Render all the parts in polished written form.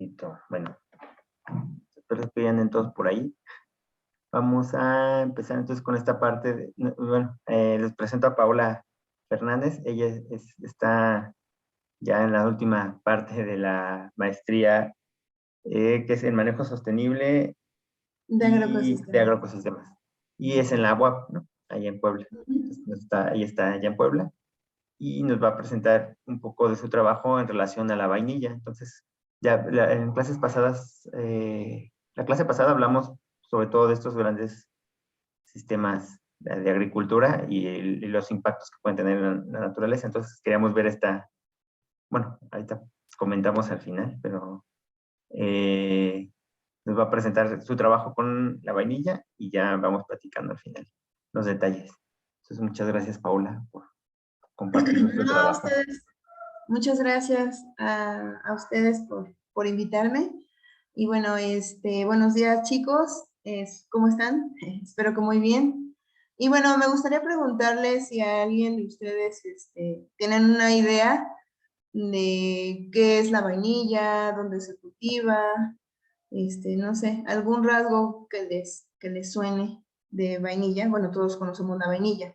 Listo. Bueno, espero que anden todos por ahí. Vamos a empezar entonces con esta parte. Bueno, les presento a Paola Fernández. Ella está ya en la última parte de la maestría, que es el manejo sostenible de agroecosistemas. Y es en la UAP, ¿no? Allá en Puebla. Entonces, ella está allá en Puebla y nos va a presentar un poco de su trabajo en relación a la vainilla. Entonces, ya en clases pasadas, la clase pasada hablamos sobre todo de estos grandes sistemas de agricultura y los impactos que pueden tener en la naturaleza. Entonces, queríamos ver bueno, ahorita comentamos al final, pero nos va a presentar su trabajo con la vainilla y ya vamos platicando al final los detalles. Entonces, muchas gracias, Paula, por compartir su No, a trabajo. ustedes, muchas gracias a ustedes por invitarme. Y bueno, buenos días, chicos. ¿Cómo están? Espero que muy bien. Y bueno, me gustaría preguntarles si alguien de ustedes tienen una idea de qué es la vainilla, dónde se cultiva, no sé, algún rasgo que les suene de vainilla. Bueno, todos conocemos la vainilla.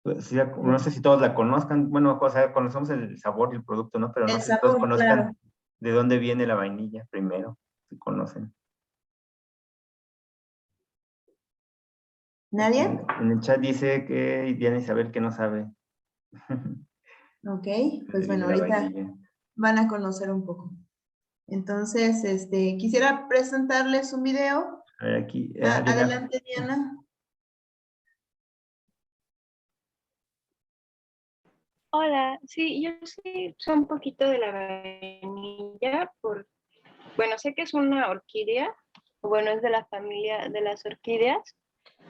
Pues, sí, no sé si todos la conozcan, bueno, o sea, conocemos el sabor y el producto, ¿no? Pero no El sé si todos sabor, claro. conozcan de dónde viene la vainilla primero, si conocen. Aquí ¿Nadie? en el chat dice que Diana Isabel que no sabe. Ok, De pues dónde viene bueno, la ahorita vainilla. van a conocer un poco. Entonces, quisiera presentarles un video. A ver, aquí, Diana. Adelante, Diana. Hola, sí, yo sí sé un poquito de la vainilla, bueno, sé que es una orquídea, o bueno, es de la familia de las orquídeas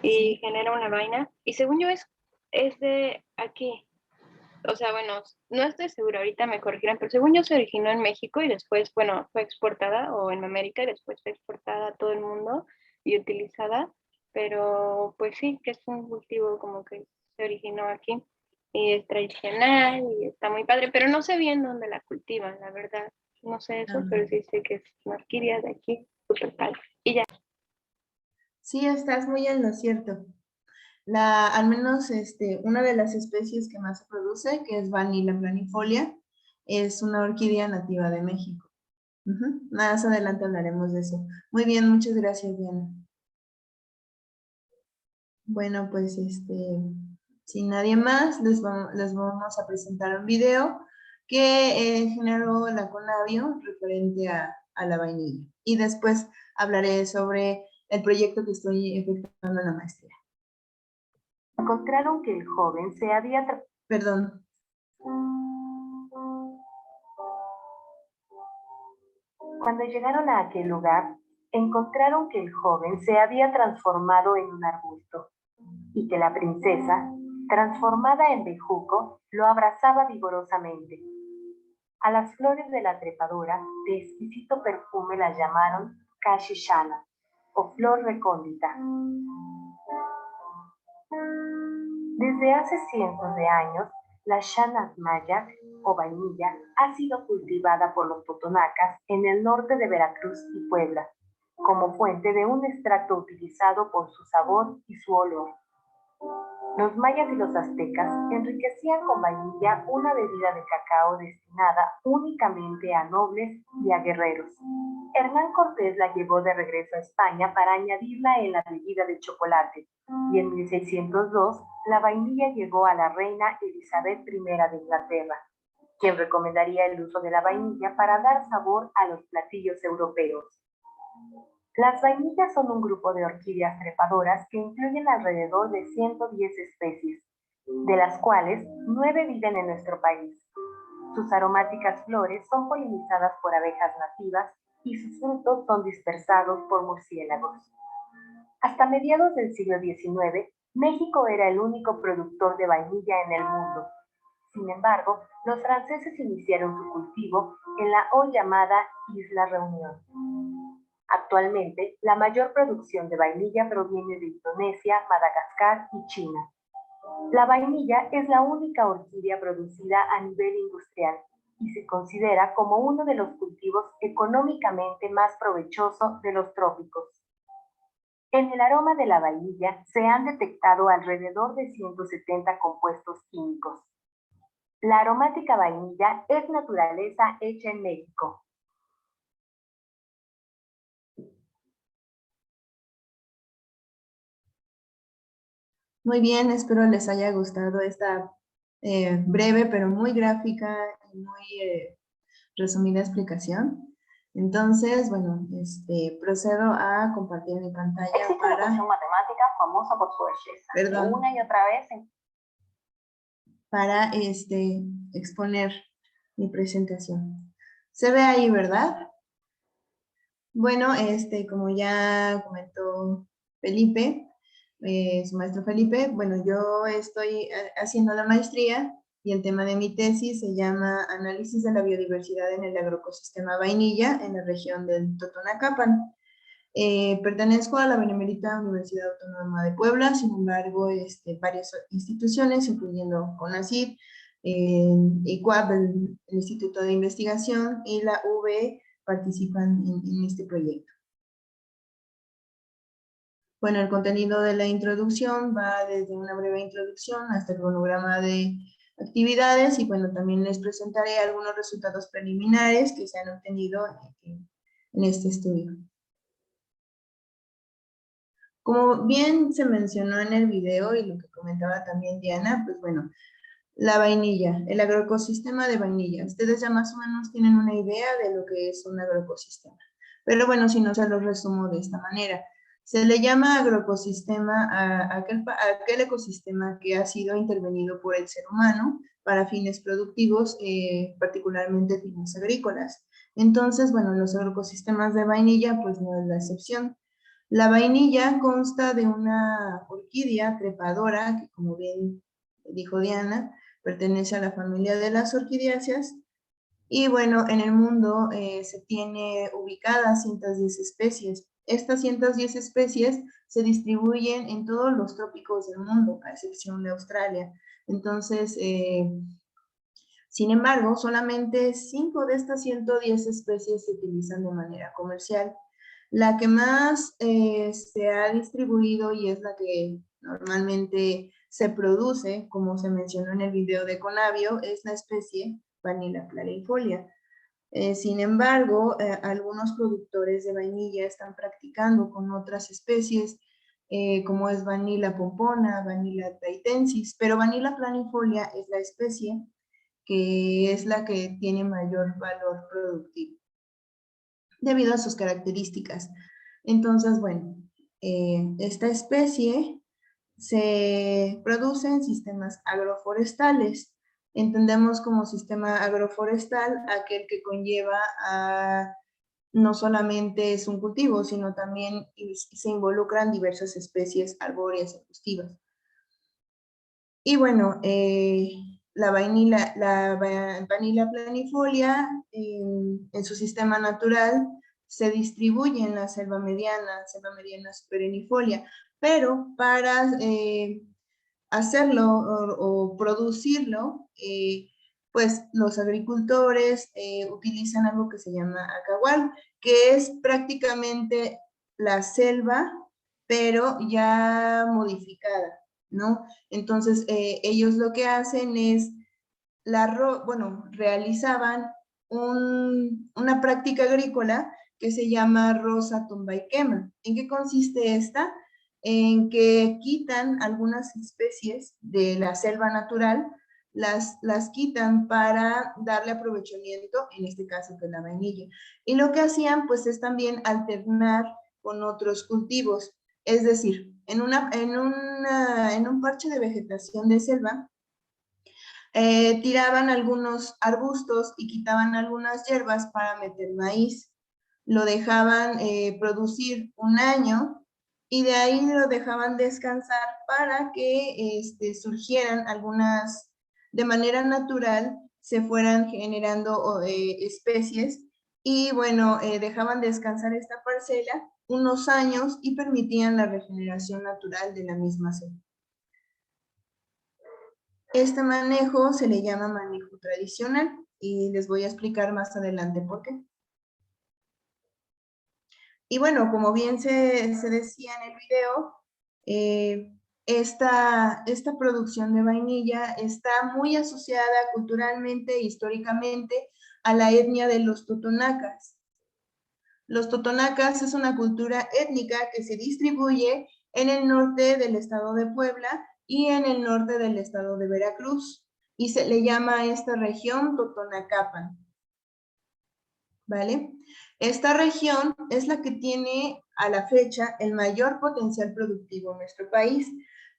y genera una vaina, y según yo es de aquí, o sea, bueno, no estoy segura, ahorita me corregirán, pero según yo se originó en México y después, bueno, fue exportada, o en América y después fue exportada a todo el mundo y utilizada, pero pues sí, que es un cultivo como que se originó aquí y es tradicional y está muy padre, pero no sé bien dónde la cultivan, la verdad, no sé eso, pero sí sé que es una orquídea de aquí, súper padre. Y ya. Sí, estás muy en lo cierto. Al menos una de las especies que más se produce, que es Vanilla planifolia, es una orquídea nativa de México. Más adelante hablaremos de eso. Muy bien, muchas gracias, Diana. Bueno, pues sin nadie más, les vamos a presentar un video que generó la Conavio referente a la vainilla. Y después hablaré sobre el proyecto que estoy efectuando en la maestría. Encontraron que el joven se había... Perdón. Cuando llegaron a aquel lugar, encontraron que el joven se había transformado en un arbusto y que la princesa, transformada en bejuco, lo abrazaba vigorosamente. A las flores de la trepadora, de exquisito perfume, las llamaron Kashishana, o flor recóndita. Desde hace cientos de años, la Shanat Maya, o vainilla, ha sido cultivada por los totonacas en el norte de Veracruz y Puebla, como fuente de un extracto utilizado por su sabor y su olor. Los mayas y los aztecas enriquecían con vainilla una bebida de cacao destinada únicamente a nobles y a guerreros. Hernán Cortés la llevó de regreso a España para añadirla en la bebida de chocolate, y en 1602 la vainilla llegó a la reina Elizabeth I de Inglaterra, quien recomendaría el uso de la vainilla para dar sabor a los platillos europeos. Las vainillas son un grupo de orquídeas trepadoras que incluyen alrededor de 110 especies, de las cuales 9 viven en nuestro país. Sus aromáticas flores son polinizadas por abejas nativas y sus frutos son dispersados por murciélagos. Hasta mediados del siglo XIX, México era el único productor de vainilla en el mundo. Sin embargo, los franceses iniciaron su cultivo en la hoy llamada Isla Reunión. Actualmente, la mayor producción de vainilla proviene de Indonesia, Madagascar y China. La vainilla es la única orquídea producida a nivel industrial y se considera como uno de los cultivos económicamente más provechosos de los trópicos. En el aroma de la vainilla se han detectado alrededor de 170 compuestos químicos. La aromática vainilla es naturaleza hecha en México. Muy bien, espero les haya gustado esta breve pero muy gráfica y muy resumida explicación. Entonces, bueno, procedo a compartir mi pantalla. Existe una ecuación matemática famosa por su belleza. Perdón. Una y otra vez. Para exponer mi presentación. Se ve ahí, ¿verdad? Bueno, como ya comentó Felipe, su maestro Felipe, bueno, yo estoy haciendo la maestría y el tema de mi tesis se llama Análisis de la biodiversidad en el agroecosistema vainilla en la región del Totonacapan. Pertenezco a la Benemérita Universidad Autónoma de Puebla, sin embargo, varias instituciones, incluyendo CONACYT, ICUAP, el Instituto de Investigación, y la UB participan en este proyecto. Bueno, el contenido de la introducción va desde una breve introducción hasta el cronograma de actividades y bueno, también les presentaré algunos resultados preliminares que se han obtenido en este estudio. Como bien se mencionó en el video y lo que comentaba también Diana, pues bueno, la vainilla, el agroecosistema de vainilla. Ustedes ya más o menos tienen una idea de lo que es un agroecosistema. Pero bueno, si no se lo resumo de esta manera. Se le llama agroecosistema a aquel ecosistema que ha sido intervenido por el ser humano para fines productivos, particularmente fines agrícolas. Entonces, bueno, los agroecosistemas de vainilla pues no es la excepción. La vainilla consta de una orquídea trepadora, que como bien dijo Diana, pertenece a la familia de las orquidiáceas. Y bueno, en el mundo se tiene ubicadas 110 especies. Estas 110 especies se distribuyen en todos los trópicos del mundo, a excepción de Australia. Entonces, sin embargo, solamente 5 de estas 110 especies se utilizan de manera comercial. La que más se ha distribuido y es la que normalmente se produce, como se mencionó en el video de Conavio, es la especie Vanilla planifolia. Sin embargo, algunos productores de vainilla están practicando con otras especies, como es Vanilla pompona, Vanilla tahitensis, pero Vanilla planifolia es la especie que es la que tiene mayor valor productivo debido a sus características. Entonces, bueno, esta especie se produce en sistemas agroforestales. Entendemos como sistema agroforestal aquel que conlleva a no solamente es un cultivo, sino también se involucran diversas especies arbóreas y arbustivas. Y bueno, la Vanilla planifolia en su sistema natural se distribuye en la selva mediana perennifolia, pero para hacerlo o producirlo, pues los agricultores utilizan algo que se llama acahual, que es prácticamente la selva, pero ya modificada, ¿no? Entonces, ellos lo que hacen es, realizaban una práctica agrícola que se llama roza, tumba y quema. ¿En qué consiste esta? En que quitan algunas especies de la selva natural, las quitan para darle aprovechamiento, en este caso que es la vainilla. Y lo que hacían pues es también alternar con otros cultivos, es decir, en un parche de vegetación de selva, tiraban algunos arbustos y quitaban algunas hierbas para meter maíz. Lo dejaban producir un año y de ahí lo dejaban descansar para que surgieran algunas, de manera natural, se fueran generando especies y bueno, dejaban descansar esta parcela unos años y permitían la regeneración natural de la misma selva. Este manejo se le llama manejo tradicional. y les voy a explicar más adelante por qué. Y bueno, como bien se decía en el video, esta producción de vainilla está muy asociada culturalmente e históricamente a la etnia de los totonacas. Los totonacas es una cultura étnica que se distribuye en el norte del estado de Puebla y en el norte del estado de Veracruz, y se le llama a esta región Totonacapan. ¿Vale? Esta región es la que tiene a la fecha el mayor potencial productivo en nuestro país.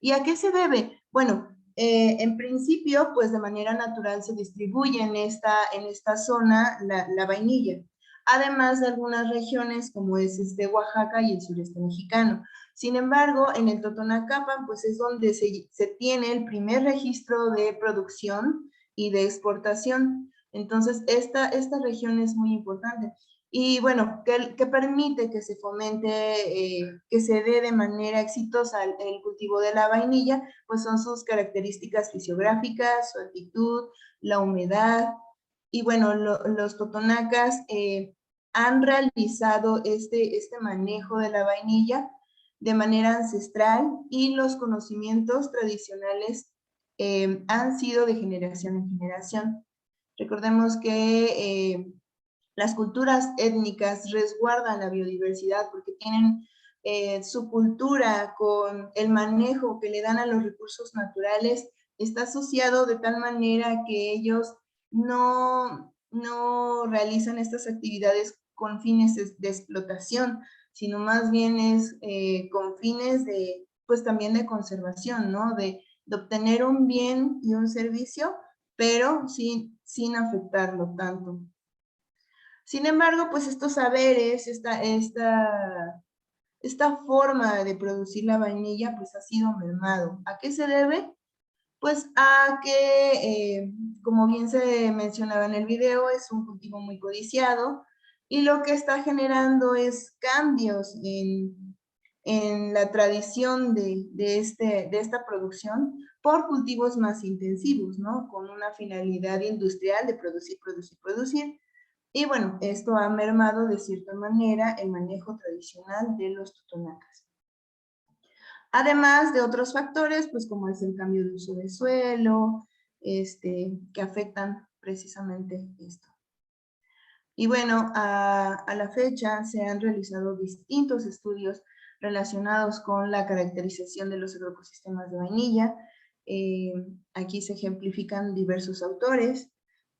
¿Y a qué se debe? Bueno, en principio, pues de manera natural se distribuye en esta zona la vainilla, además de algunas regiones como es Oaxaca y el sureste mexicano. Sin embargo, en el Totonacapan, pues es donde se tiene el primer registro de producción y de exportación. Entonces, esta región es muy importante. Y bueno, que permite que se fomente, que se dé de manera exitosa el cultivo de la vainilla, pues son sus características fisiográficas, su altitud, la humedad. Y bueno, los totonacas han realizado este manejo de la vainilla de manera ancestral, y los conocimientos tradicionales han sido de generación en generación. Recordemos que las culturas étnicas resguardan la biodiversidad porque tienen su cultura con el manejo que le dan a los recursos naturales, está asociado de tal manera que ellos no realizan estas actividades con fines de explotación, sino más bien es con fines de, pues también de conservación, ¿no? De obtener un bien y un servicio, pero sin afectarlo tanto. Sin embargo, pues estos saberes, esta forma de producir la vainilla, pues ha sido mermado. ¿A qué se debe? Pues a que, como bien se mencionaba en el video, es un cultivo muy codiciado, y lo que está generando es cambios en la tradición de esta producción por cultivos más intensivos, ¿no? Con una finalidad industrial de producir, producir, producir. Y bueno, esto ha mermado de cierta manera el manejo tradicional de los totonacas. Además de otros factores, pues como es el cambio de uso de suelo, que afectan precisamente esto. Y bueno, a la fecha se han realizado distintos estudios relacionados con la caracterización de los agroecosistemas de vainilla. Aquí se ejemplifican diversos autores.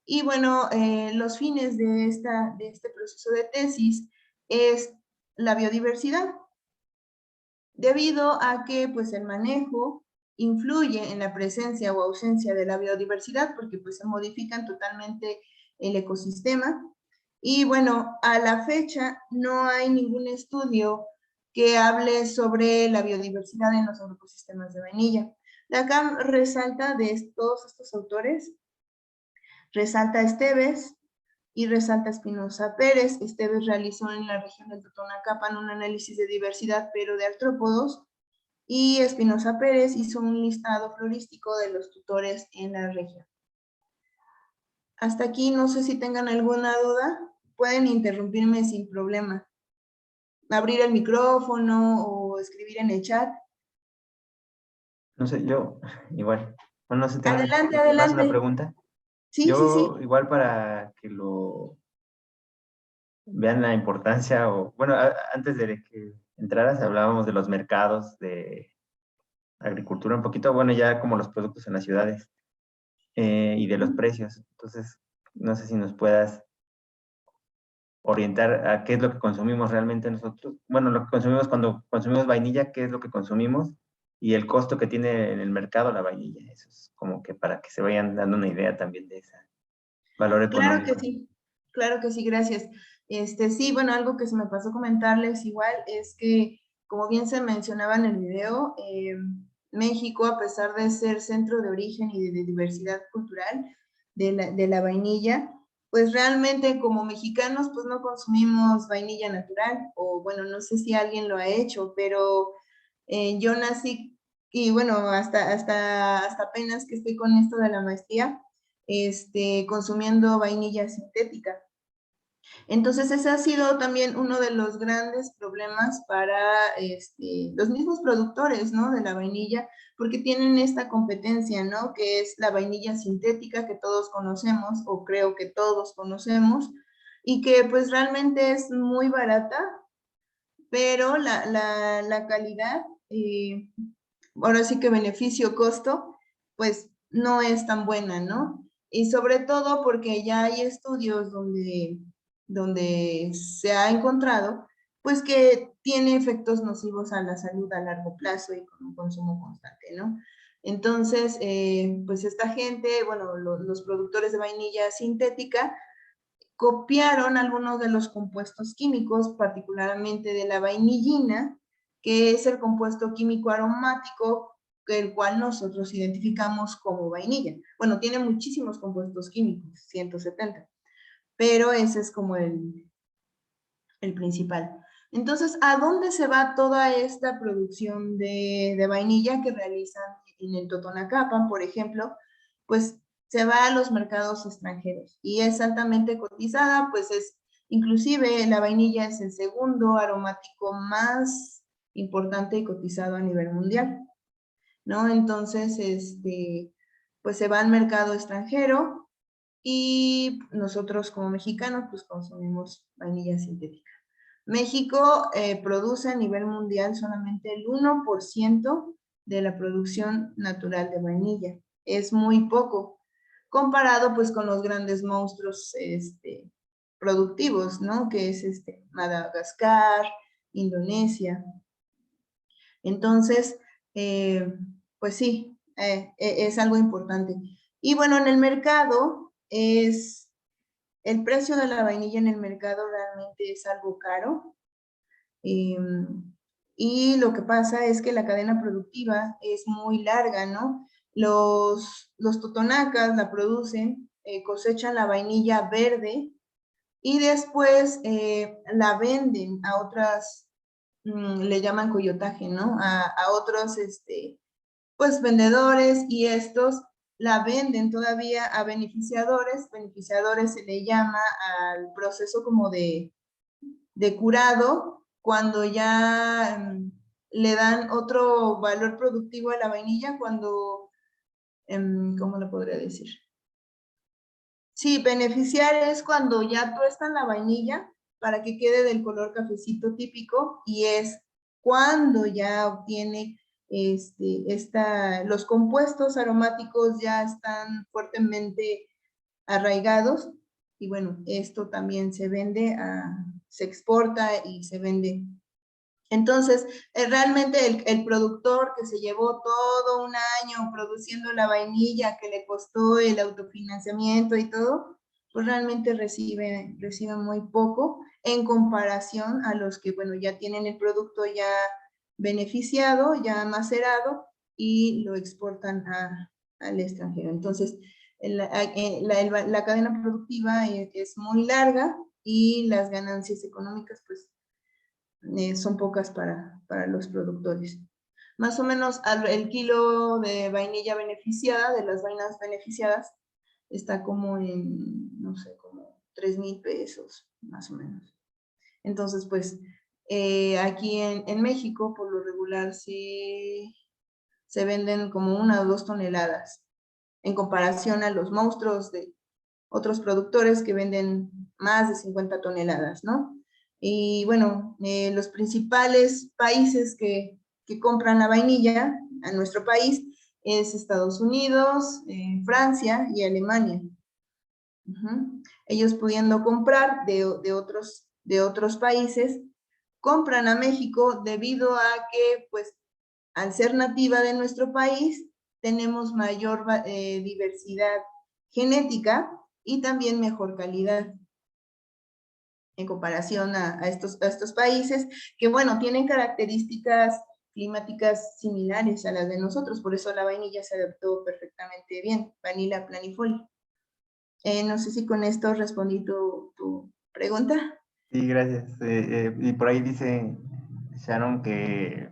Y bueno, los fines de este proceso de tesis es la biodiversidad, debido a que pues el manejo influye en la presencia o ausencia de la biodiversidad, porque pues se modifican totalmente el ecosistema. Y bueno, a la fecha no hay ningún estudio que hable sobre la biodiversidad en los ecosistemas de vainilla. La CAM resalta de todos estos autores, resalta Esteves y resalta Espinosa Pérez. Esteves realizó en la región del Totonacapan un análisis de diversidad, pero de artrópodos, y Espinosa Pérez hizo un listado florístico de los tutores en la región. Hasta aquí, no sé si tengan alguna duda, pueden interrumpirme sin problema. Abrir el micrófono o escribir en el chat. No sé, yo igual. Bueno, no sé, ¿tengan Adelante, más una adelante. pregunta? Sí, sí, sí. Yo igual, para que lo vean la importancia, o bueno, antes de que entraras hablábamos de los mercados de agricultura un poquito, bueno, ya como los productos en las ciudades, y de los precios. Entonces, no sé si nos puedas orientar a qué es lo que consumimos realmente nosotros. Bueno, lo que consumimos cuando consumimos vainilla, qué es lo que consumimos, y el costo que tiene en el mercado la vainilla. Eso es como que para que se vayan dando una idea también de ese valor económico. Claro que sí, gracias. Sí, bueno, algo que se me pasó comentarles igual es que, como bien se mencionaba en el video, México, a pesar de ser centro de origen y de diversidad cultural de la vainilla, pues realmente como mexicanos pues no consumimos vainilla natural, o bueno, no sé si alguien lo ha hecho, pero yo nací, y bueno, hasta apenas que estoy con esto de la maestría, consumiendo vainilla sintética. Entonces, ese ha sido también uno de los grandes problemas para los mismos productores, ¿no? De la vainilla, porque tienen esta competencia, ¿no? Que es la vainilla sintética que todos conocemos, o creo que todos conocemos, y que pues realmente es muy barata, pero la calidad, ahora sí que beneficio-costo, pues no es tan buena, ¿no? Y sobre todo porque ya hay estudios donde se ha encontrado, pues que tiene efectos nocivos a la salud a largo plazo y con un consumo constante, ¿no? Entonces, pues esta gente, bueno, los productores de vainilla sintética, copiaron algunos de los compuestos químicos, particularmente de la vainillina, que es el compuesto químico aromático, el cual nosotros identificamos como vainilla. Bueno, tiene muchísimos compuestos químicos, 170, pero ese es como el principal. Entonces, ¿a dónde se va toda esta producción de vainilla que realizan en el Totonacapan, por ejemplo? Pues se va a los mercados extranjeros y es altamente cotizada, pues inclusive la vainilla es el segundo aromático más importante y cotizado a nivel mundial, ¿no? Entonces, pues se va al mercado extranjero y nosotros como mexicanos pues consumimos vainilla sintética. México produce a nivel mundial solamente el 1% de la producción natural de vainilla. Es muy poco, comparado pues con los grandes monstruos productivos, ¿no? Que es Madagascar, Indonesia. Entonces, pues sí, es algo importante. Y bueno, en el mercado el precio de la vainilla en el mercado realmente es algo caro. Y lo que pasa es que la cadena productiva es muy larga, ¿no? Los totonacas la producen, cosechan la vainilla verde y después la venden a otras, le llaman coyotaje, ¿no? A otros, pues vendedores, y estos la venden todavía a beneficiadores. Beneficiadores se le llama al proceso como de curado, cuando ya le dan otro valor productivo a la vainilla, cuando, ¿cómo lo podría decir? Sí, beneficiar es cuando ya tuestan la vainilla para que quede del color cafecito típico, y es cuando ya obtiene los compuestos aromáticos ya están fuertemente arraigados, y bueno, esto también se vende, se exporta y se vende. Entonces, realmente el productor que se llevó todo un año produciendo la vainilla, que le costó el autofinanciamiento y todo, pues realmente recibe muy poco en comparación a los que, bueno, ya tienen el producto ya beneficiado, ya macerado, y lo exportan al extranjero. Entonces, la cadena productiva es muy larga y las ganancias económicas, pues, son pocas para los productores. Más o menos el kilo de vainilla beneficiada, de las vainas beneficiadas, está como en, no sé, como 3,000 pesos, más o menos. Entonces, pues, aquí en México, por lo regular, sí se venden como 1 o 2 toneladas, en comparación a los monstruos de otros productores que venden más de 50 toneladas, ¿no? Y bueno, los principales países que compran la vainilla a nuestro país es Estados Unidos, Francia y Alemania. Ellos, pudiendo comprar de otros países, compran a México debido a que, pues, al ser nativa de nuestro país, tenemos mayor diversidad genética y también mejor calidad en comparación a estos países que, bueno, tienen características climáticas similares a las de nosotros. Por eso la vainilla se adaptó perfectamente bien, Vanilla planifolia. No sé si con esto respondí tu pregunta. Sí, gracias. Y por ahí dice Sharon que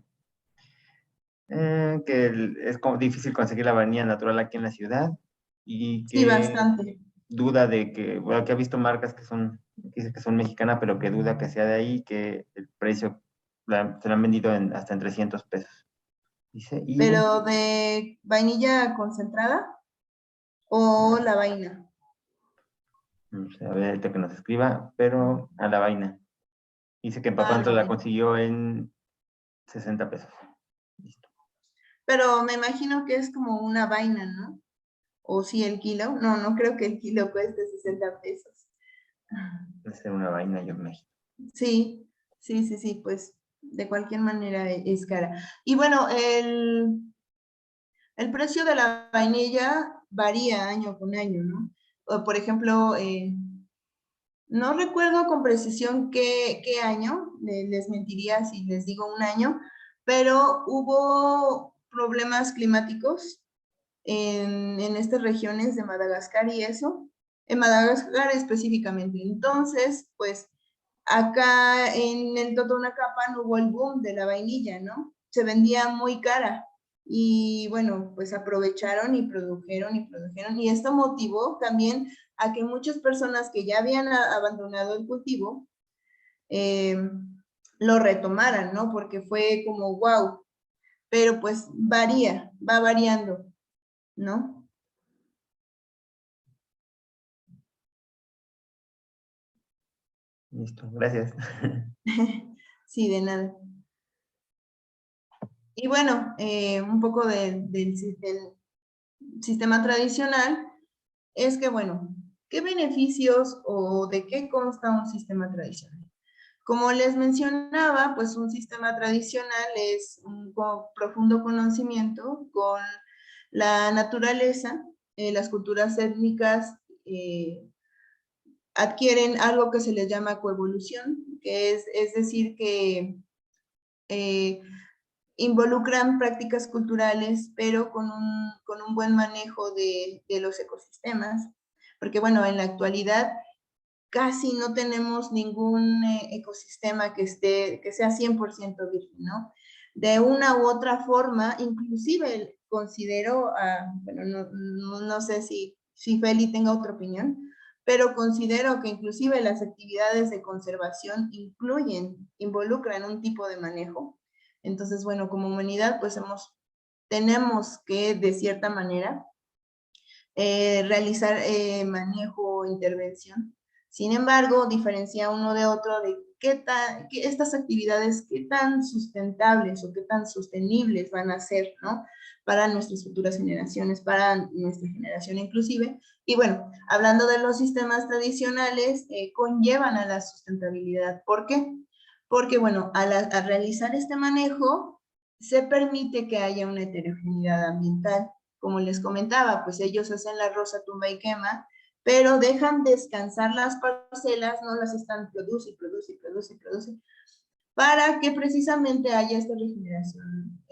es como difícil conseguir la vainilla natural aquí en la ciudad, y Sí, que bastante. duda de que, bueno, que ha visto marcas que dice que son mexicanas, pero que duda que sea de ahí, que el precio se la han vendido hasta en 300 pesos. Dice, y ¿Pero de vainilla concentrada o la vaina? no sé, a ver, ahorita que nos escriba, pero a la vaina. Dice que en Ah, Papantla la la vaina. consiguió en 60 pesos. Listo. Pero me imagino que es como una vaina, ¿no? ¿O sí el kilo? No, no creo que el kilo cueste 60 pesos. Debe ser una vaina, yo me imagino. Sí, sí, sí, sí, pues de cualquier manera es cara. Y bueno, el precio de la vainilla varía año con año, ¿no? O, por ejemplo, no recuerdo con precisión qué año, les mentiría si les digo un año, pero hubo problemas climáticos en estas regiones de Madagascar y eso, en Madagascar específicamente. Entonces, pues acá en el Totonacapan hubo el boom de la vainilla, ¿no? Se vendía muy cara y bueno, pues aprovecharon y produjeron y esto motivó también a que muchas personas que ya habían abandonado el cultivo eh, lo retomaran, ¿no? Porque fue como wow, pero pues varía, va variando, ¿no? Listo, gracias. Sí, de nada. Y bueno, un poco del sistema tradicional es que, bueno, ¿qué beneficios o de qué consta un sistema tradicional? Como les mencionaba, pues un sistema tradicional es un profundo conocimiento con la naturaleza, las culturas étnicas adquieren algo que se les llama coevolución, que es decir, que eh, involucran prácticas culturales, pero con un buen manejo de los ecosistemas, porque bueno, en la actualidad casi no tenemos ningún ecosistema que sea 100% virgen, ¿no? De una u otra forma, inclusive considero, bueno, no sé si Feli tenga otra opinión, pero considero que inclusive las actividades de conservación involucran un tipo de manejo. Entonces, bueno, como humanidad, pues tenemos que, de cierta manera, realizar manejo o intervención. Sin embargo, diferencia uno de otro de estas actividades, qué tan sustentables o qué tan sostenibles van a ser, ¿no? Para nuestras futuras generaciones, para nuestra generación inclusive. Y bueno, hablando de los sistemas tradicionales, conllevan a la sustentabilidad. ¿Por qué? Porque, bueno, al realizar este manejo, se permite que haya una heterogeneidad ambiental. Como les comentaba, pues ellos hacen la roza, tumba y quema, pero dejan descansar las parcelas, no las están produce, para que precisamente haya esta regeneración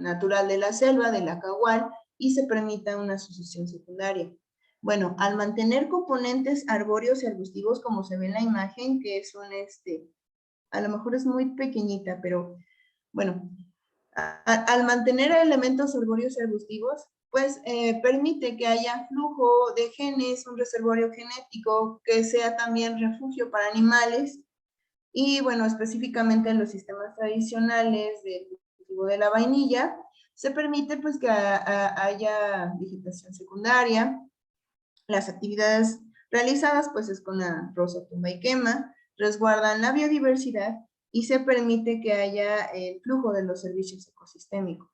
natural de la selva, de la cagual, y se permita una sucesión secundaria. Bueno, al mantener componentes arbóreos y arbustivos, como se ve en la imagen, que es a lo mejor es muy pequeñita, pero bueno, al mantener elementos arbóreos y arbustivos, pues permite que haya flujo de genes, un reservorio genético que sea también refugio para animales. Y bueno, específicamente en los sistemas tradicionales del cultivo de la vainilla, se permite pues que haya vegetación secundaria. Las actividades realizadas pues es con la roza, tumba y quema, resguardan la biodiversidad y se permite que haya el flujo de los servicios ecosistémicos.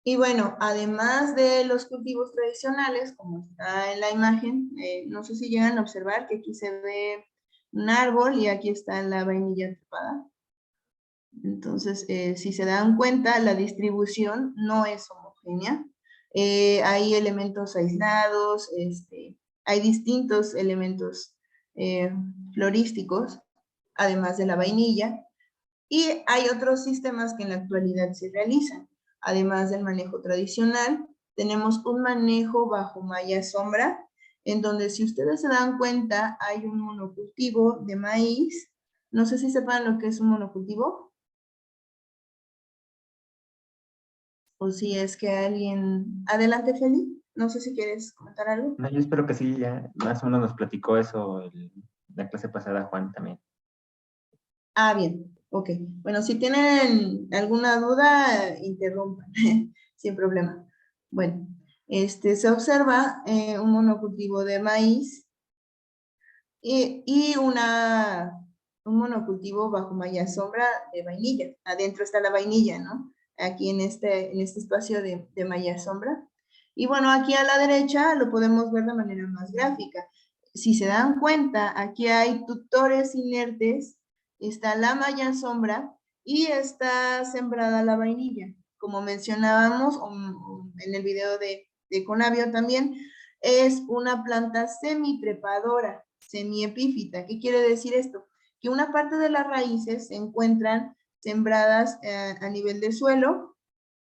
Y bueno, además de los cultivos tradicionales, como está en la imagen, no sé si llegan a observar que aquí se ve un árbol y aquí está la vainilla trepada. Entonces, si se dan cuenta, la distribución no es homogénea. Hay elementos aislados, hay distintos elementos florísticos, además de la vainilla, y hay otros sistemas que en la actualidad se realizan. Además del manejo tradicional, tenemos un manejo bajo malla sombra, en donde si ustedes se dan cuenta, hay un monocultivo de maíz. No sé si sepan lo que es un monocultivo. o si es que alguien... Adelante, Feli. No sé si quieres comentar algo. No, yo espero que sí, ya más o menos nos platicó eso la clase pasada, Juan, también. Ah, bien. Ok. Bueno, si tienen alguna duda, interrumpan, sin problema. Bueno, se observa un monocultivo de maíz y un monocultivo bajo malla sombra de vainilla. Adentro está la vainilla, ¿no? Aquí en este espacio de malla sombra. Y bueno, aquí a la derecha lo podemos ver de manera más gráfica. Si se dan cuenta, aquí hay tutores inertes, está la malla sombra y está sembrada la vainilla. Como mencionábamos en el video de Conavio también, es una planta semitrepadora, semiepífita. ¿Qué quiere decir esto? Que una parte de las raíces se encuentran sembradas a nivel de suelo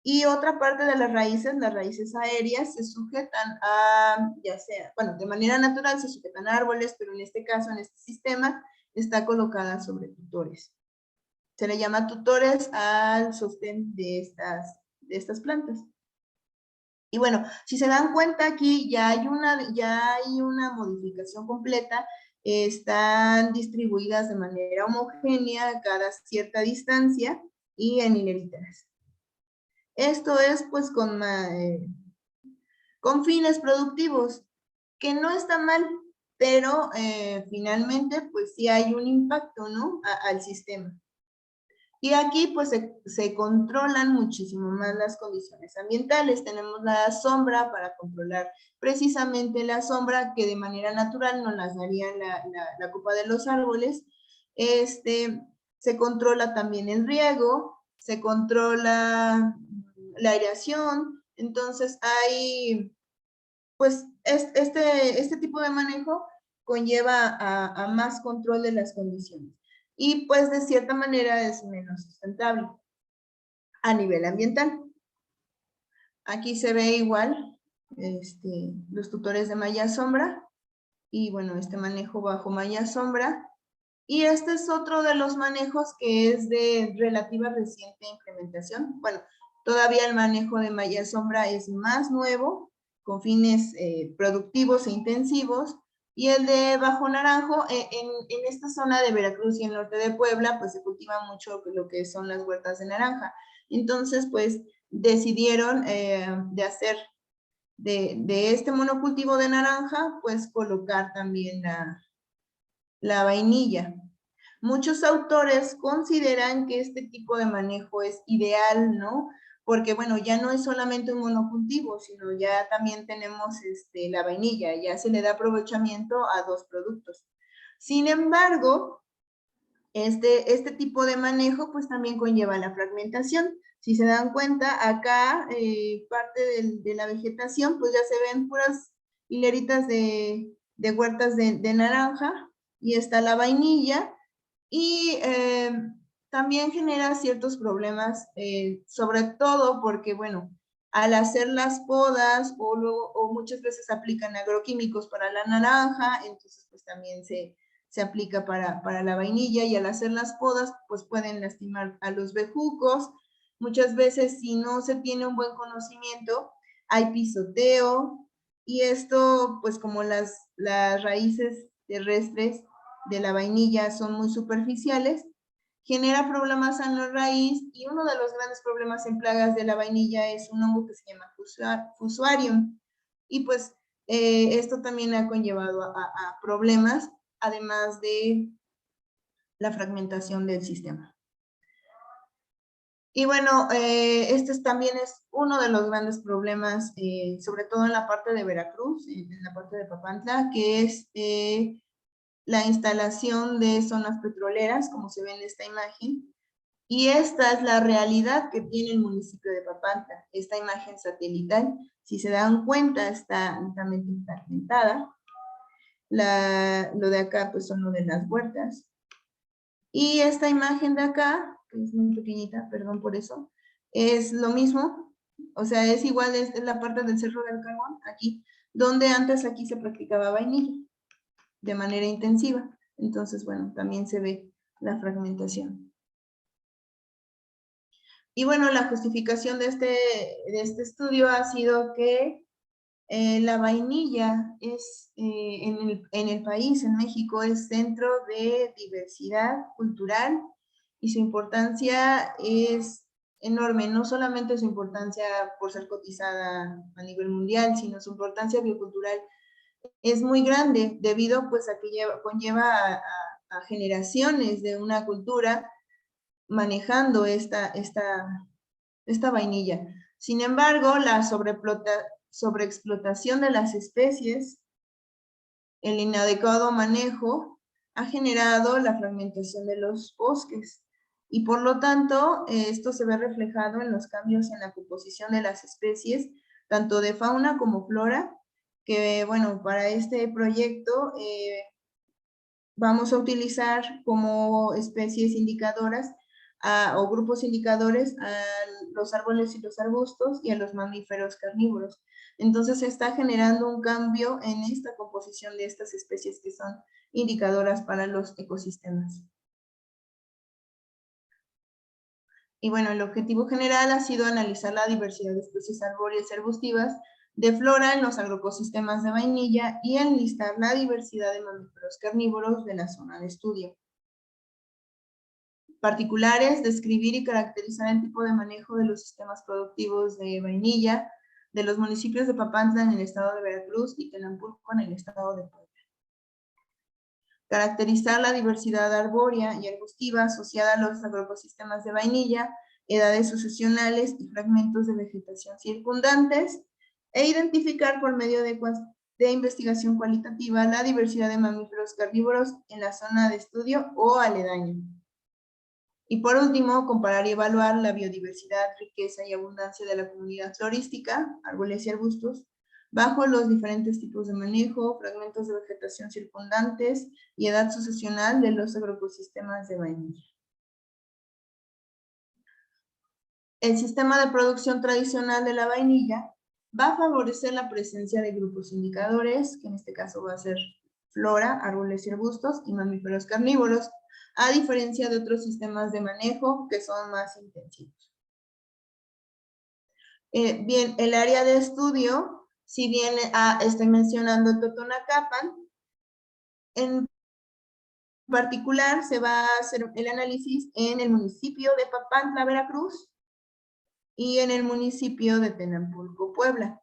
y otra parte de las raíces aéreas, se sujetan a, ya sea, bueno, de manera natural se sujetan a árboles, pero en este caso, en este sistema, está colocada sobre tutores. Se le llama tutores al sostén de estas plantas. Y bueno, si se dan cuenta aquí ya hay una modificación completa, están distribuidas de manera homogénea a cada cierta distancia y en hileritas. Esto es pues con fines productivos, que no está mal, pero finalmente pues sí hay un impacto, ¿no? Al sistema. Y aquí pues se controlan muchísimo más las condiciones ambientales. Tenemos la sombra para controlar precisamente la sombra que de manera natural nos las daría la copa de los árboles. Se controla también el riego, se controla la aireación. Entonces hay, pues este tipo de manejo conlleva a más control de las condiciones. Y pues de cierta manera es menos sustentable a nivel ambiental. Aquí se ve igual los tutores de malla sombra y bueno, este manejo bajo malla sombra. Y este es otro de los manejos que es de relativa reciente implementación. Bueno, todavía el manejo de malla sombra es más nuevo, con fines productivos e intensivos, y el de bajo naranjo, en esta zona de Veracruz y el norte de Puebla, pues se cultiva mucho lo que son las huertas de naranja. Entonces, pues decidieron de hacer de este monocultivo de naranja, pues colocar también la vainilla. Muchos autores consideran que este tipo de manejo es ideal, ¿no? Porque, bueno, ya no es solamente un monocultivo, sino ya también tenemos la vainilla, ya se le da aprovechamiento a dos productos. Sin embargo, este tipo de manejo pues también conlleva la fragmentación. Si se dan cuenta, acá parte de la vegetación pues ya se ven puras hileritas de huertas de naranja y está la vainilla y también genera ciertos problemas, sobre todo porque, bueno, al hacer las podas o muchas veces aplican agroquímicos para la naranja, entonces pues también se aplica para la vainilla y al hacer las podas pues pueden lastimar a los bejucos. Muchas veces si no se tiene un buen conocimiento hay pisoteo y esto pues como las raíces terrestres de la vainilla son muy superficiales, genera problemas en la raíz y uno de los grandes problemas en plagas de la vainilla es un hongo que se llama Fusarium. Y pues esto también ha conllevado a problemas, además de la fragmentación del sistema. Y bueno, también es uno de los grandes problemas, sobre todo en la parte de Veracruz, en la parte de Papantla, que es la instalación de zonas petroleras, como se ve en esta imagen, y esta es la realidad que tiene el municipio de Papantla, esta imagen satelital. Si se dan cuenta, está altamente fragmentada. Lo de acá, pues son lo de las huertas. Y esta imagen de acá, que es muy pequeñita, perdón por eso, es lo mismo, o sea, es igual, es la parte del Cerro del Carbón, aquí, donde antes aquí se practicaba vainilla de manera intensiva. Entonces, bueno, también se ve la fragmentación. Y bueno, la justificación de este estudio ha sido que la vainilla es, en el país, en México, es centro de diversidad cultural y su importancia es enorme, no solamente su importancia por ser cotizada a nivel mundial, sino su importancia biocultural es muy grande debido pues a que conlleva a generaciones de una cultura manejando esta vainilla. Sin embargo, la sobreexplotación de las especies, el inadecuado manejo, ha generado la fragmentación de los bosques. Y por lo tanto, esto se ve reflejado en los cambios en la composición de las especies, tanto de fauna como flora, que bueno, para este proyecto vamos a utilizar como especies indicadoras o grupos indicadores a los árboles y los arbustos y a los mamíferos carnívoros. Entonces se está generando un cambio en esta composición de estas especies que son indicadoras para los ecosistemas. Y bueno, el objetivo general ha sido analizar la diversidad de especies arbóreas y arbustivas de flora en los agroecosistemas de vainilla y enlistar la diversidad de mamíferos carnívoros de la zona de estudio. Particulares, describir y caracterizar el tipo de manejo de los sistemas productivos de vainilla de los municipios de Papantla en el estado de Veracruz y Tenanpulco en el estado de Puebla. Caracterizar la diversidad arbórea y arbustiva asociada a los agroecosistemas de vainilla, edades sucesionales y fragmentos de vegetación circundantes, e identificar por medio de investigación cualitativa la diversidad de mamíferos carnívoros en la zona de estudio o aledaña. Y por último, comparar y evaluar la biodiversidad, riqueza y abundancia de la comunidad florística, árboles y arbustos, bajo los diferentes tipos de manejo, fragmentos de vegetación circundantes y edad sucesional de los agroecosistemas de vainilla. El sistema de producción tradicional de la vainilla va a favorecer la presencia de grupos indicadores, que en este caso va a ser flora, árboles y arbustos, y mamíferos carnívoros, a diferencia de otros sistemas de manejo que son más intensivos. Bien, el área de estudio, si bien estoy mencionando Totonacapan, en particular se va a hacer el análisis en el municipio de Papantla, Veracruz, y en el municipio de Tenanpulco, Puebla.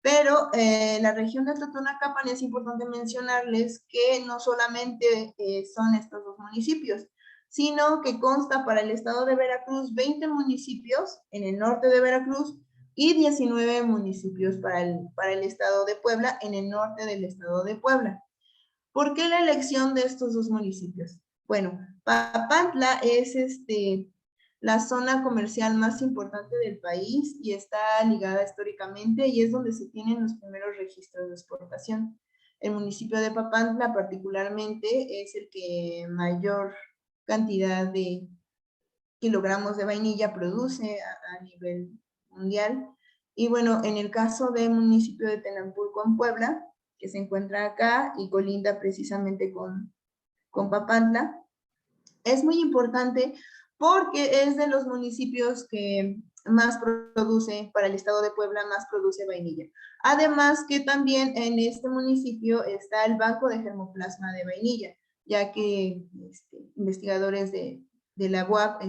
Pero la región de Totonacapan es importante mencionarles que no solamente son estos dos municipios, sino que consta para el estado de Veracruz 20 municipios en el norte de Veracruz y 19 municipios para el estado de Puebla en el norte del estado de Puebla. ¿Por qué la elección de estos dos municipios? Bueno, Papantla es la zona comercial más importante del país y está ligada históricamente y es donde se tienen los primeros registros de exportación. El municipio de Papantla particularmente es el que mayor cantidad de kilogramos de vainilla produce a nivel mundial. Y bueno, en el caso del municipio de Tenanpulco en Puebla, que se encuentra acá y colinda precisamente con Papantla, es muy importante porque es de los municipios que más produce, para el estado de Puebla, más produce vainilla. Además que también en este municipio está el banco de germoplasma de vainilla, ya que investigadores de la UAP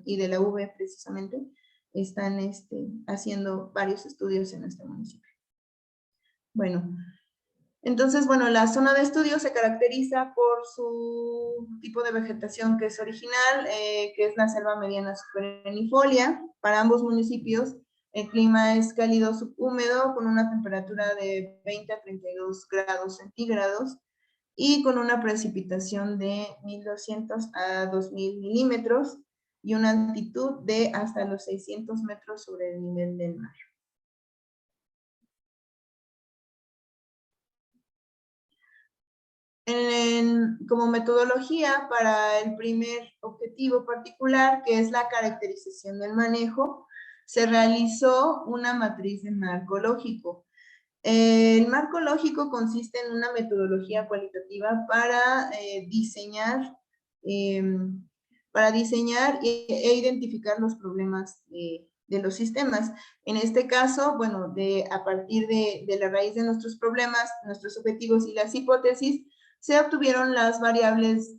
y de la UV precisamente están haciendo varios estudios en este municipio. Bueno, entonces, bueno, la zona de estudio se caracteriza por su tipo de vegetación que es original, que es la selva mediana superenifolia. Para ambos municipios, el clima es cálido subhúmedo con una temperatura de 20 a 32 grados centígrados y con una precipitación de 1.200 a 2.000 milímetros y una altitud de hasta los 600 metros sobre el nivel del mar. Como metodología para el primer objetivo particular, que es la caracterización del manejo, se realizó una matriz de marco lógico. El marco lógico consiste en una metodología cualitativa para diseñar para diseñar e identificar los problemas de los sistemas. En este caso, bueno, a partir de la raíz de nuestros problemas, nuestros objetivos y las hipótesis, se obtuvieron las variables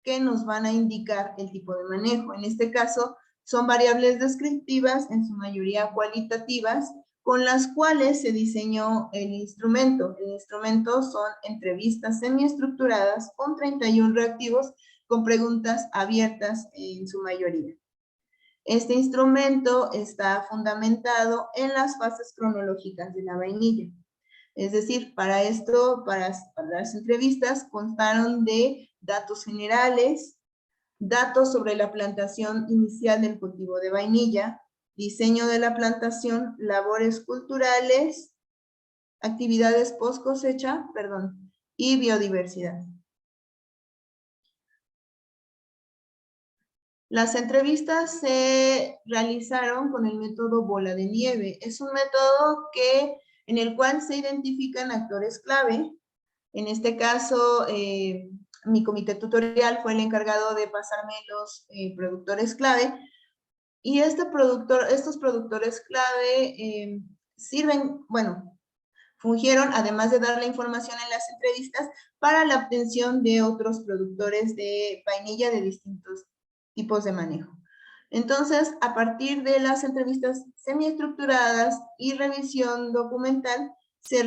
que nos van a indicar el tipo de manejo. En este caso, son variables descriptivas, en su mayoría cualitativas, con las cuales se diseñó el instrumento. El instrumento son entrevistas semiestructuradas con 31 reactivos con preguntas abiertas en su mayoría. Este instrumento está fundamentado en las fases cronológicas de la vainilla. Es decir, para esto, para las entrevistas, constaron de datos generales, datos sobre la plantación inicial del cultivo de vainilla, diseño de la plantación, labores culturales, actividades post cosecha, y biodiversidad. Las entrevistas se realizaron con el método bola de nieve. Es un método en el cual se identifican actores clave. En este caso, mi comité tutorial fue el encargado de pasarme los productores clave. Y estos productores clave fungieron, además de dar la información en las entrevistas, para la obtención de otros productores de vainilla de distintos tipos de manejo. Entonces, a partir de las entrevistas semiestructuradas y revisión documental, se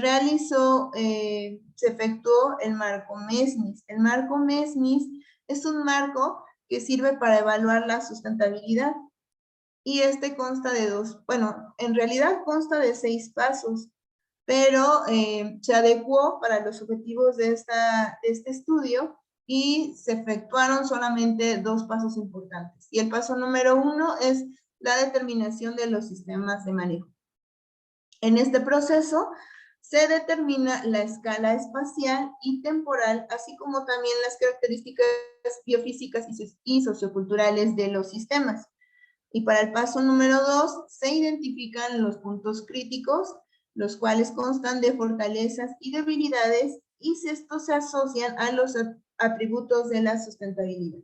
efectuó el marco MESMIS. El marco MESMIS es un marco que sirve para evaluar la sustentabilidad. Y consta de en realidad consta de 6 pasos, pero se adecuó para los objetivos de este estudio y se efectuaron solamente 2 pasos importantes. Y el paso número 1 es la determinación de los sistemas de manejo. En este proceso se determina la escala espacial y temporal, así como también las características biofísicas y socioculturales de los sistemas. Y para el paso número 2, se identifican los puntos críticos, los cuales constan de fortalezas y debilidades, y estos se asocian a los atributos de la sustentabilidad.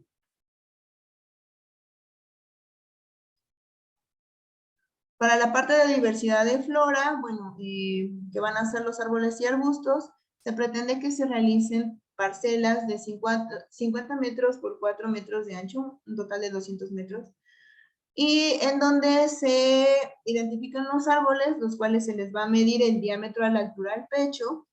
Para la parte de diversidad de flora, que van a ser los árboles y arbustos, se pretende que se realicen parcelas de 50 metros por 4 metros de ancho, un total de 200 metros, y en donde se identifican los árboles, los cuales se les va a medir el diámetro a la altura del pecho,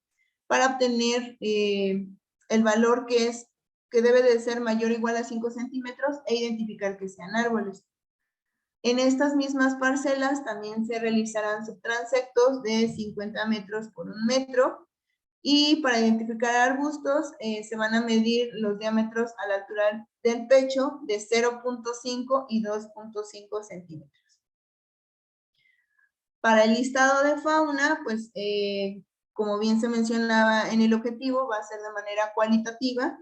para obtener el valor que debe de ser mayor o igual a 5 centímetros, e identificar que sean árboles. En estas mismas parcelas también se realizarán subtransectos de 50 metros por 1 metro, y para identificar arbustos se van a medir los diámetros a la altura del pecho de 0.5 y 2.5 centímetros. Para el listado de fauna, como bien se mencionaba en el objetivo, va a ser de manera cualitativa,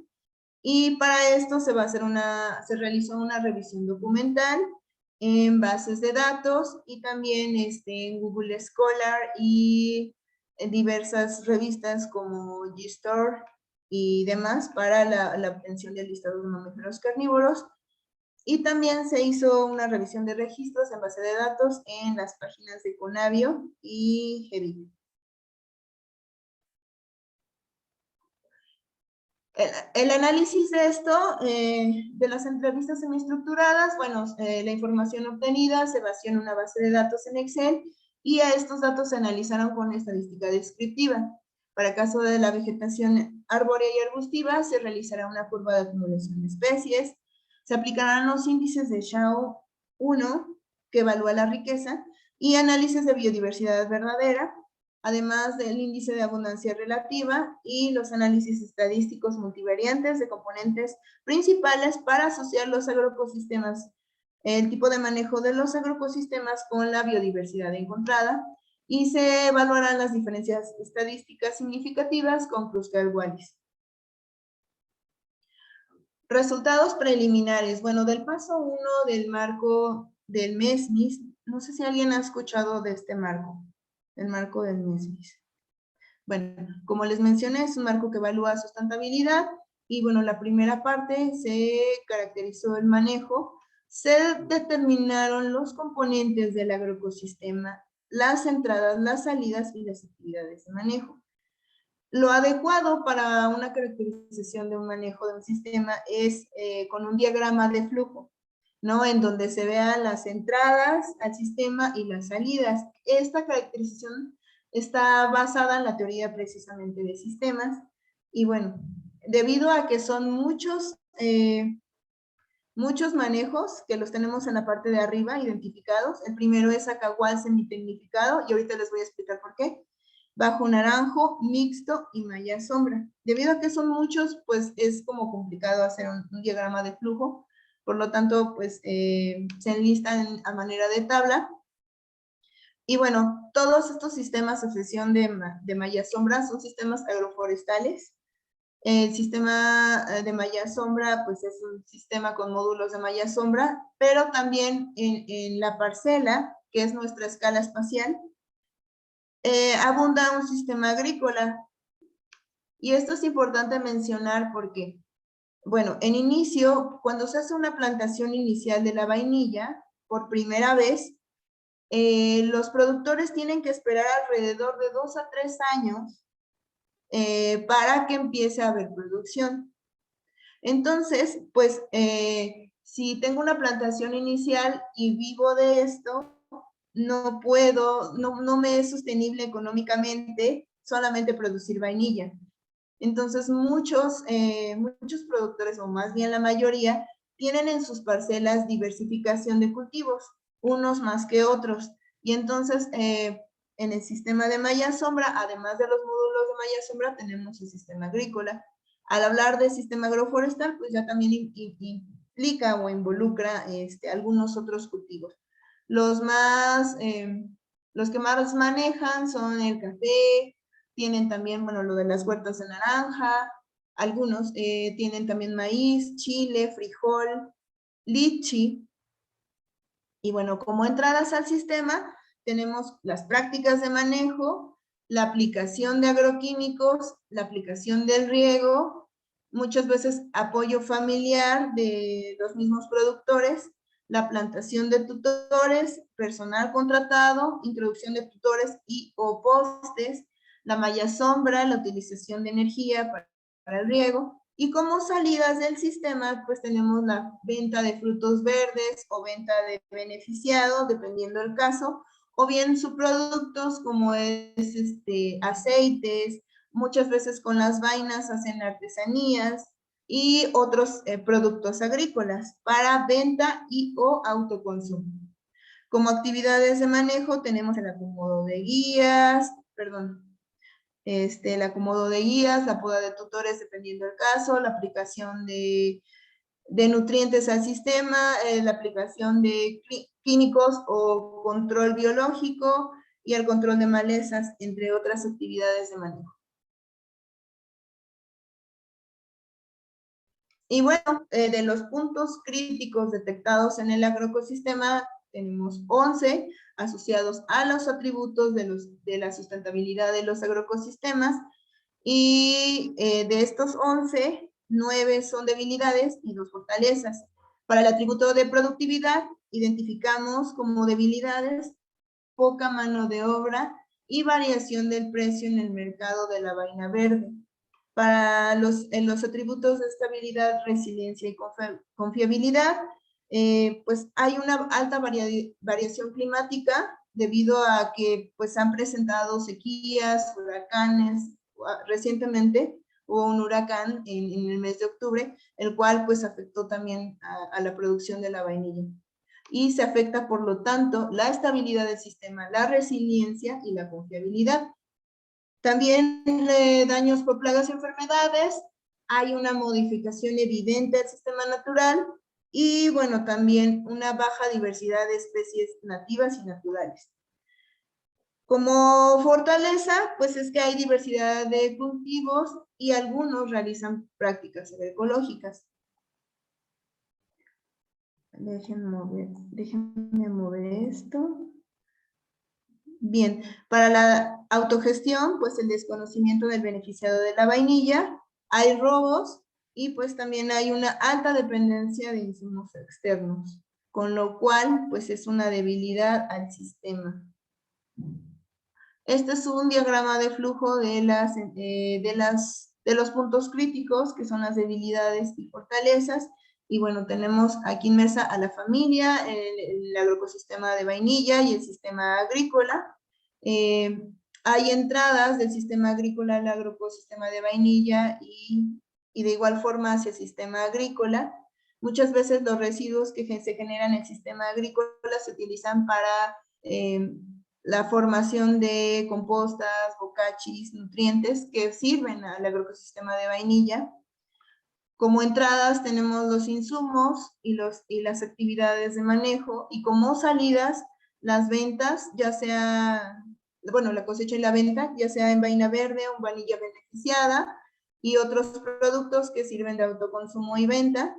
y para esto se realizó una revisión documental en bases de datos y también en Google Scholar y en diversas revistas como GSTOR y demás para la obtención del listado de mamíferos carnívoros. Y también se hizo una revisión de registros en base de datos en las páginas de Conavio y GEBIC. El análisis de esto, de las entrevistas semiestructuradas, la información obtenida se vació en una base de datos en Excel, y a estos datos se analizaron con estadística descriptiva. Para el caso de la vegetación arbórea y arbustiva, se realizará una curva de acumulación de especies, se aplicarán los índices de Shao 1, que evalúa la riqueza, y análisis de biodiversidad verdadera, además del índice de abundancia relativa y los análisis estadísticos multivariantes de componentes principales para asociar los agroecosistemas, el tipo de manejo de los agroecosistemas con la biodiversidad encontrada, y se evaluarán las diferencias estadísticas significativas con Kruskal-Wallis. Resultados preliminares. Del paso 1 del marco del MESMIS, no sé si alguien ha escuchado de este marco. El marco del MESMIS. Como les mencioné, es un marco que evalúa sustentabilidad Y bueno, la primera parte se caracterizó el manejo, se determinaron los componentes del agroecosistema, las entradas, las salidas y las actividades de manejo. Lo adecuado para una caracterización de un manejo de un sistema es con un diagrama de flujo, ¿no? En donde se vean las entradas al sistema y las salidas. Esta caracterización está basada en la teoría precisamente de sistemas. Y bueno, debido a que son muchos manejos que los tenemos en la parte de arriba identificados. El primero es Acahual semitecnificado y ahorita les voy a explicar por qué. Bajo naranjo, mixto y malla sombra. Debido a que son muchos, pues es como complicado hacer un diagrama de flujo. Por lo tanto, pues se enlistan a manera de tabla. Y bueno, todos estos sistemas de sucesión de malla sombra son sistemas agroforestales. El sistema de malla sombra, pues es un sistema con módulos de malla sombra, pero también en la parcela, que es nuestra escala espacial, abunda un sistema agrícola. Y esto es importante mencionar porque, bueno, en inicio, cuando se hace una plantación inicial de la vainilla, por primera vez, los productores tienen que esperar alrededor de 2 a 3 años para que empiece a haber producción. Entonces, pues, si tengo una plantación inicial y vivo de esto, no puedo, no me es sostenible económicamente solamente producir vainilla. Entonces, muchos productores, o más bien la mayoría, tienen en sus parcelas diversificación de cultivos, unos más que otros. Y entonces, en el sistema de malla sombra, además de los módulos de malla sombra, tenemos el sistema agrícola. Al hablar de sistema agroforestal, pues ya también implica o involucra algunos otros cultivos. Los que más manejan son el café, tienen también, bueno, lo de las huertas de naranja, algunos tienen también maíz, chile, frijol, lichi. Y bueno, como entradas al sistema, tenemos las prácticas de manejo, la aplicación de agroquímicos, la aplicación del riego, muchas veces apoyo familiar de los mismos productores, la plantación de tutores, personal contratado, introducción de tutores y o postes, la malla sombra, la utilización de energía para el riego. Y como salidas del sistema, pues tenemos la venta de frutos verdes o venta de beneficiado, dependiendo del caso, o bien subproductos como es aceites, muchas veces con las vainas hacen artesanías y otros productos agrícolas para venta y o autoconsumo. Como actividades de manejo tenemos el acomodo de guías, el acomodo de guías, la poda de tutores dependiendo del caso, la aplicación de nutrientes al sistema, la aplicación de químicos o control biológico y el control de malezas, entre otras actividades de manejo. Y bueno, de los puntos críticos detectados en el agroecosistema, tenemos 11 asociados a los atributos de la sustentabilidad de los agroecosistemas, y de estos 11, 9 son debilidades y 2 fortalezas. Para el atributo de productividad, identificamos como debilidades poca mano de obra y variación del precio en el mercado de la vaina verde. Para los atributos de estabilidad, resiliencia y confiabilidad, pues hay una alta variación climática debido a que pues han presentado sequías, huracanes. Recientemente hubo un huracán en el mes de octubre, el cual pues afectó también a la producción de la vainilla. Y se afecta, por lo tanto, la estabilidad del sistema, la resiliencia y la confiabilidad. También daños por plagas y enfermedades, hay una modificación evidente del sistema natural y, bueno, también una baja diversidad de especies nativas y naturales. Como fortaleza, pues es que hay diversidad de cultivos y algunos realizan prácticas agroecológicas. Déjenme mover esto. Bien, para la autogestión, pues el desconocimiento del beneficiado de la vainilla, hay robos y pues también hay una alta dependencia de insumos externos, con lo cual pues es una debilidad al sistema. Este es un diagrama de flujo de los puntos críticos, que son las debilidades y fortalezas. Y bueno, tenemos aquí inmersa a la familia, el agroecosistema de vainilla y el sistema agrícola. Hay entradas del sistema agrícola al agroecosistema de vainilla y de igual forma hacia el sistema agrícola. Muchas veces los residuos que se generan en el sistema agrícola se utilizan para la formación de compostas, bocachis, nutrientes que sirven al agroecosistema de vainilla. Como entradas tenemos los insumos y las actividades de manejo, y como salidas las ventas, ya sea, bueno, la cosecha y la venta, ya sea en vaina verde o en vainilla beneficiada, y otros productos que sirven de autoconsumo y venta.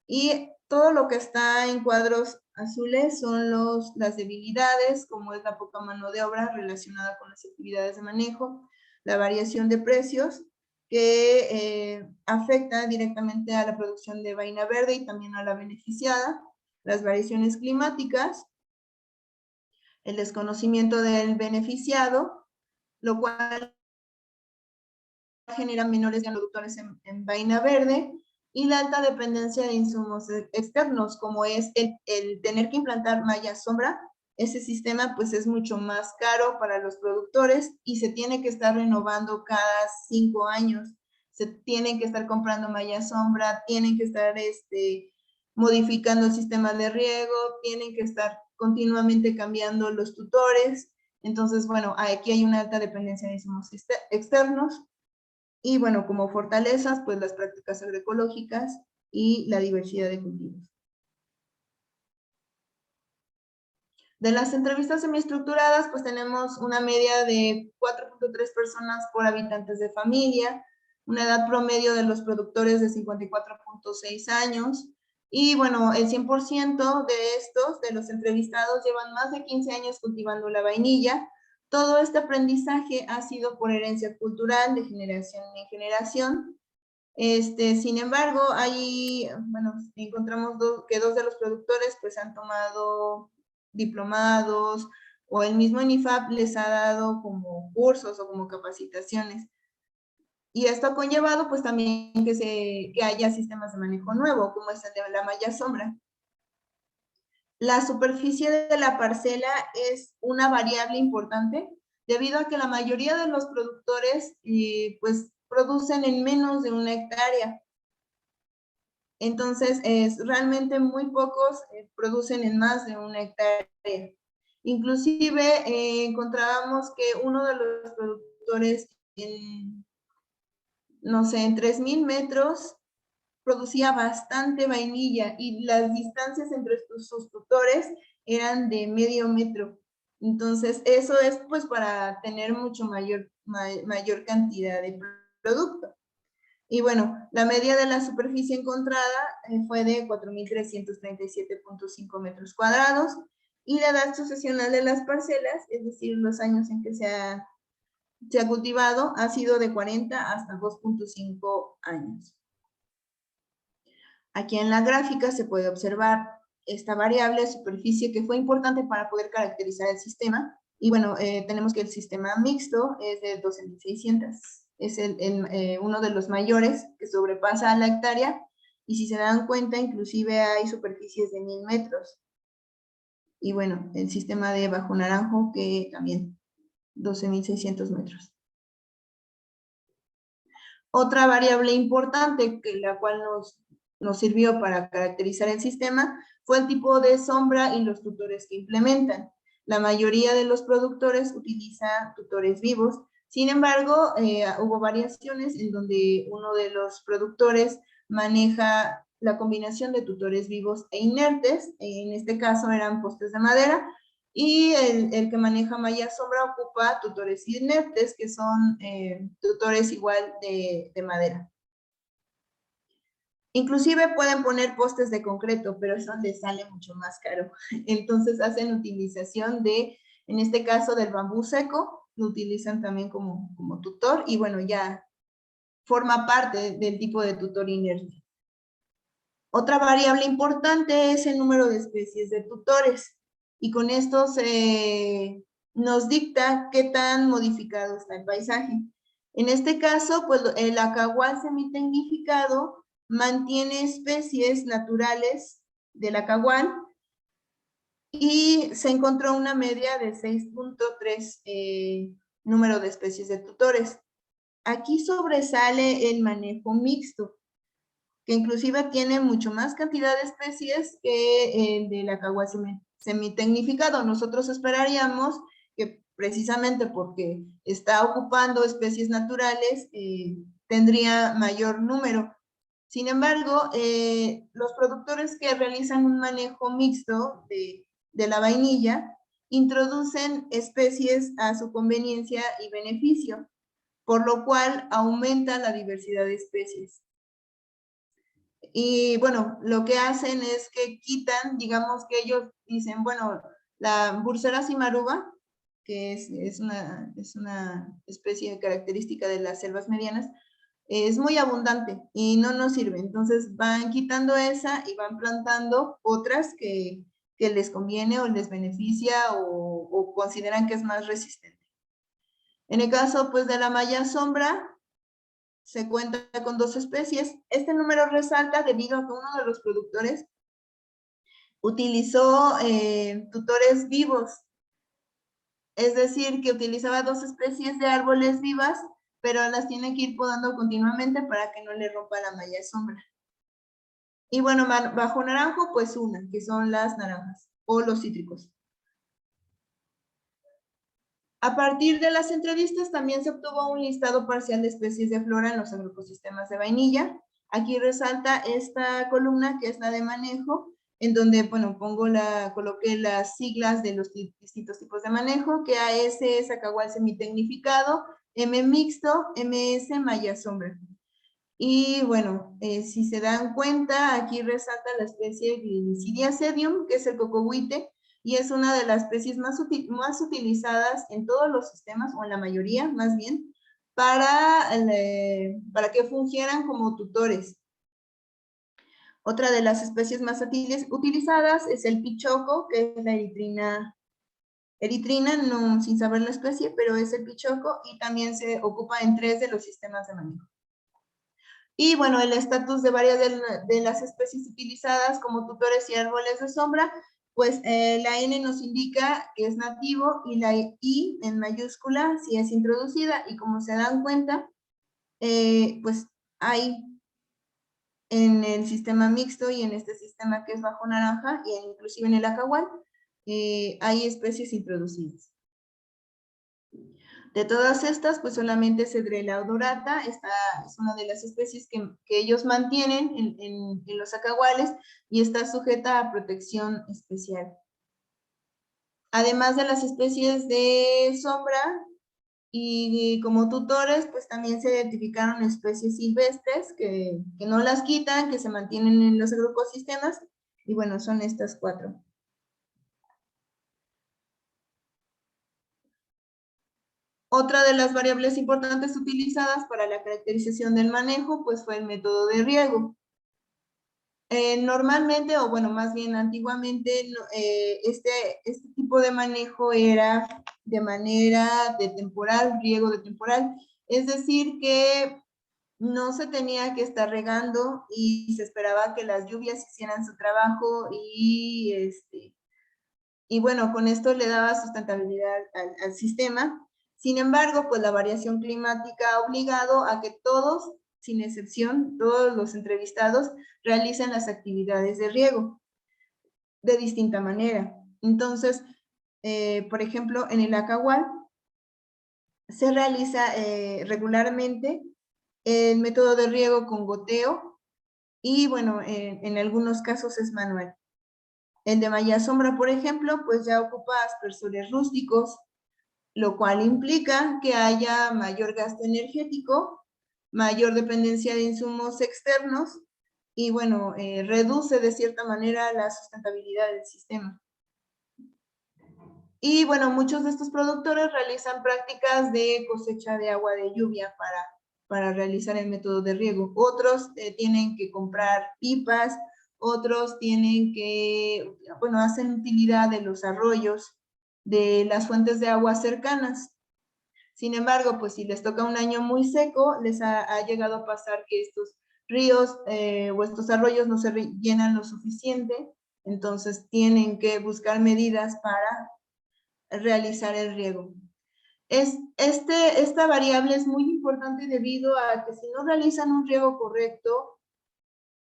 Y todo lo que está en cuadros azules son las debilidades, como es la poca mano de obra relacionada con las actividades de manejo, la variación de precios, que afecta directamente a la producción de vaina verde y también a la beneficiada, las variaciones climáticas, el desconocimiento del beneficiado, lo cual genera menores productores en vaina verde, y la alta dependencia de insumos externos, como es el tener que implantar malla sombra. Ese sistema pues es mucho más caro para los productores y se tiene que estar renovando cada 5 años. Se tienen que estar comprando malla sombra, tienen que estar modificando el sistema de riego, tienen que estar continuamente cambiando los tutores. Entonces, bueno, aquí hay una alta dependencia de insumos externos. Y bueno, como fortalezas, pues las prácticas agroecológicas y la diversidad de cultivos. De las entrevistas semiestructuradas, pues tenemos una media de 4.3 personas por habitantes de familia, una edad promedio de los productores de 54.6 años, y bueno, el 100% de estos, de los entrevistados, llevan más de 15 años cultivando la vainilla. Todo este aprendizaje ha sido por herencia cultural de generación en generación. Sin embargo, bueno, encontramos que 2 de los productores pues han tomado diplomados, o el mismo INIFAP les ha dado como cursos o como capacitaciones. Y esto ha conllevado pues también que haya sistemas de manejo nuevo, como es el de la malla sombra. La superficie de la parcela es una variable importante, debido a que la mayoría de los productores pues producen en menos de 1 hectárea. Entonces, realmente muy pocos producen en más de 1 hectárea. Inclusive encontrábamos que uno de los productores no sé, en 3,000 metros producía bastante vainilla, y las distancias entre sus tutores eran de medio metro. Entonces, eso es pues para tener mucho mayor cantidad de producto. Y bueno, la media de la superficie encontrada fue de 4.337.5 metros cuadrados, y la edad sucesional de las parcelas, es decir, los años en que se ha cultivado, ha sido de 40 hasta 2.5 años. Aquí en la gráfica se puede observar esta variable superficie, que fue importante para poder caracterizar el sistema. Y bueno, tenemos que el sistema mixto es de 12.600. Es uno de los mayores, que sobrepasa a la hectárea. Y si se dan cuenta, inclusive hay superficies de 1,000 metros. Y bueno, el sistema de Bajo Naranjo, que también 12.600 metros. Otra variable importante, la cual nos sirvió para caracterizar el sistema, fue el tipo de sombra y los tutores que implementan. La mayoría de los productores utiliza tutores vivos. Sin embargo, hubo variaciones en donde uno de los productores maneja la combinación de tutores vivos e inertes. En este caso eran postes de madera, y el que maneja malla sombra ocupa tutores inertes, que son tutores igual de madera. Inclusive pueden poner postes de concreto, pero eso les sale mucho más caro. Entonces hacen utilización en este caso, del bambú seco, lo utilizan también como tutor, y bueno, ya forma parte del tipo de tutor inerte. Otra variable importante es el número de especies de tutores, y con esto nos dicta qué tan modificado está el paisaje. En este caso, pues el acahual semitecnificado mantiene especies naturales del acahual y se encontró una media de 6.3 número de especies de tutores. Aquí sobresale el manejo mixto, que inclusive tiene mucho más cantidad de especies que el del acahual semitecnificado. Nosotros esperaríamos que precisamente porque está ocupando especies naturales, tendría mayor número. Sin embargo, los productores que realizan un manejo mixto de la vainilla introducen especies a su conveniencia y beneficio, por lo cual aumenta la diversidad de especies. Y bueno, lo que hacen es que quitan, digamos que ellos dicen, bueno, la Bursera cimarruga, que es una especie característica de las selvas medianas, es muy abundante y no nos sirve. Entonces van quitando esa y van plantando otras que les conviene o les beneficia o consideran que es más resistente. En el caso pues de la malla sombra, se cuenta con 2 especies. Este número resalta debido a que uno de los productores utilizó tutores vivos. Es decir, que utilizaba 2 especies de árboles vivas, pero las tiene que ir podando continuamente para que no le rompa la malla de sombra. Y bueno, bajo naranjo, pues una, que son las naranjas o los cítricos. A partir de las entrevistas también se obtuvo un listado parcial de especies de flora en los agroecosistemas de vainilla. Aquí resalta esta columna que es la de manejo, en donde, bueno, coloqué las siglas de los distintos tipos de manejo, que AS es acahual semitecnificado, M mixto, MS malla sombra. Y bueno, si se dan cuenta, aquí resalta la especie Glycidia sedium, que es el cocohuite, y es una de las especies más utilizadas en todos los sistemas, o en la mayoría más bien, para que fungieran como tutores. Otra de las especies más utilizadas es el pichoco, que es la eritrina, no sin saber la especie, pero es el pichoco, y también se ocupa en 3 de los sistemas de manejo. Y bueno, el estatus de varias de las especies utilizadas como tutores y árboles de sombra, pues la N nos indica que es nativo y la I en mayúscula si es introducida, y como se dan cuenta, pues hay en el sistema mixto y en este sistema que es bajo naranja, y inclusive en el acahual, hay especies introducidas. De todas estas, pues solamente Cedrela odorata, esta es una de las especies que ellos mantienen en los acahuales y está sujeta a protección especial. Además de las especies de sombra y como tutores, pues también se identificaron especies silvestres que no las quitan, que se mantienen en los agroecosistemas, y bueno, son estas 4. Otra de las variables importantes utilizadas para la caracterización del manejo, pues fue el método de riego. Normalmente, o bueno, más bien antiguamente, este tipo de manejo era de manera de temporal, riego de temporal. Es decir, que no se tenía que estar regando y se esperaba que las lluvias hicieran su trabajo y bueno, con esto le daba sustentabilidad al sistema. Sin embargo, pues la variación climática ha obligado a que todos, sin excepción, todos los entrevistados realicen las actividades de riego de distinta manera. Entonces, por ejemplo, en el acahual se realiza regularmente el método de riego con goteo y, bueno, en algunos casos es manual. El de malla sombra, por ejemplo, pues ya ocupa aspersores rústicos, lo cual implica que haya mayor gasto energético, mayor dependencia de insumos externos y, bueno, reduce de cierta manera la sustentabilidad del sistema. Y, bueno, muchos de estos productores realizan prácticas de cosecha de agua de lluvia para realizar el método de riego. Otros tienen que comprar pipas, otros tienen que, bueno, hacen utilidad de los arroyos, de las fuentes de agua cercanas. Sin embargo, pues si les toca un año muy seco, les ha llegado a pasar que estos ríos o estos arroyos no se llenan lo suficiente, entonces tienen que buscar medidas para realizar el riego. Esta variable es muy importante debido a que si no realizan un riego correcto,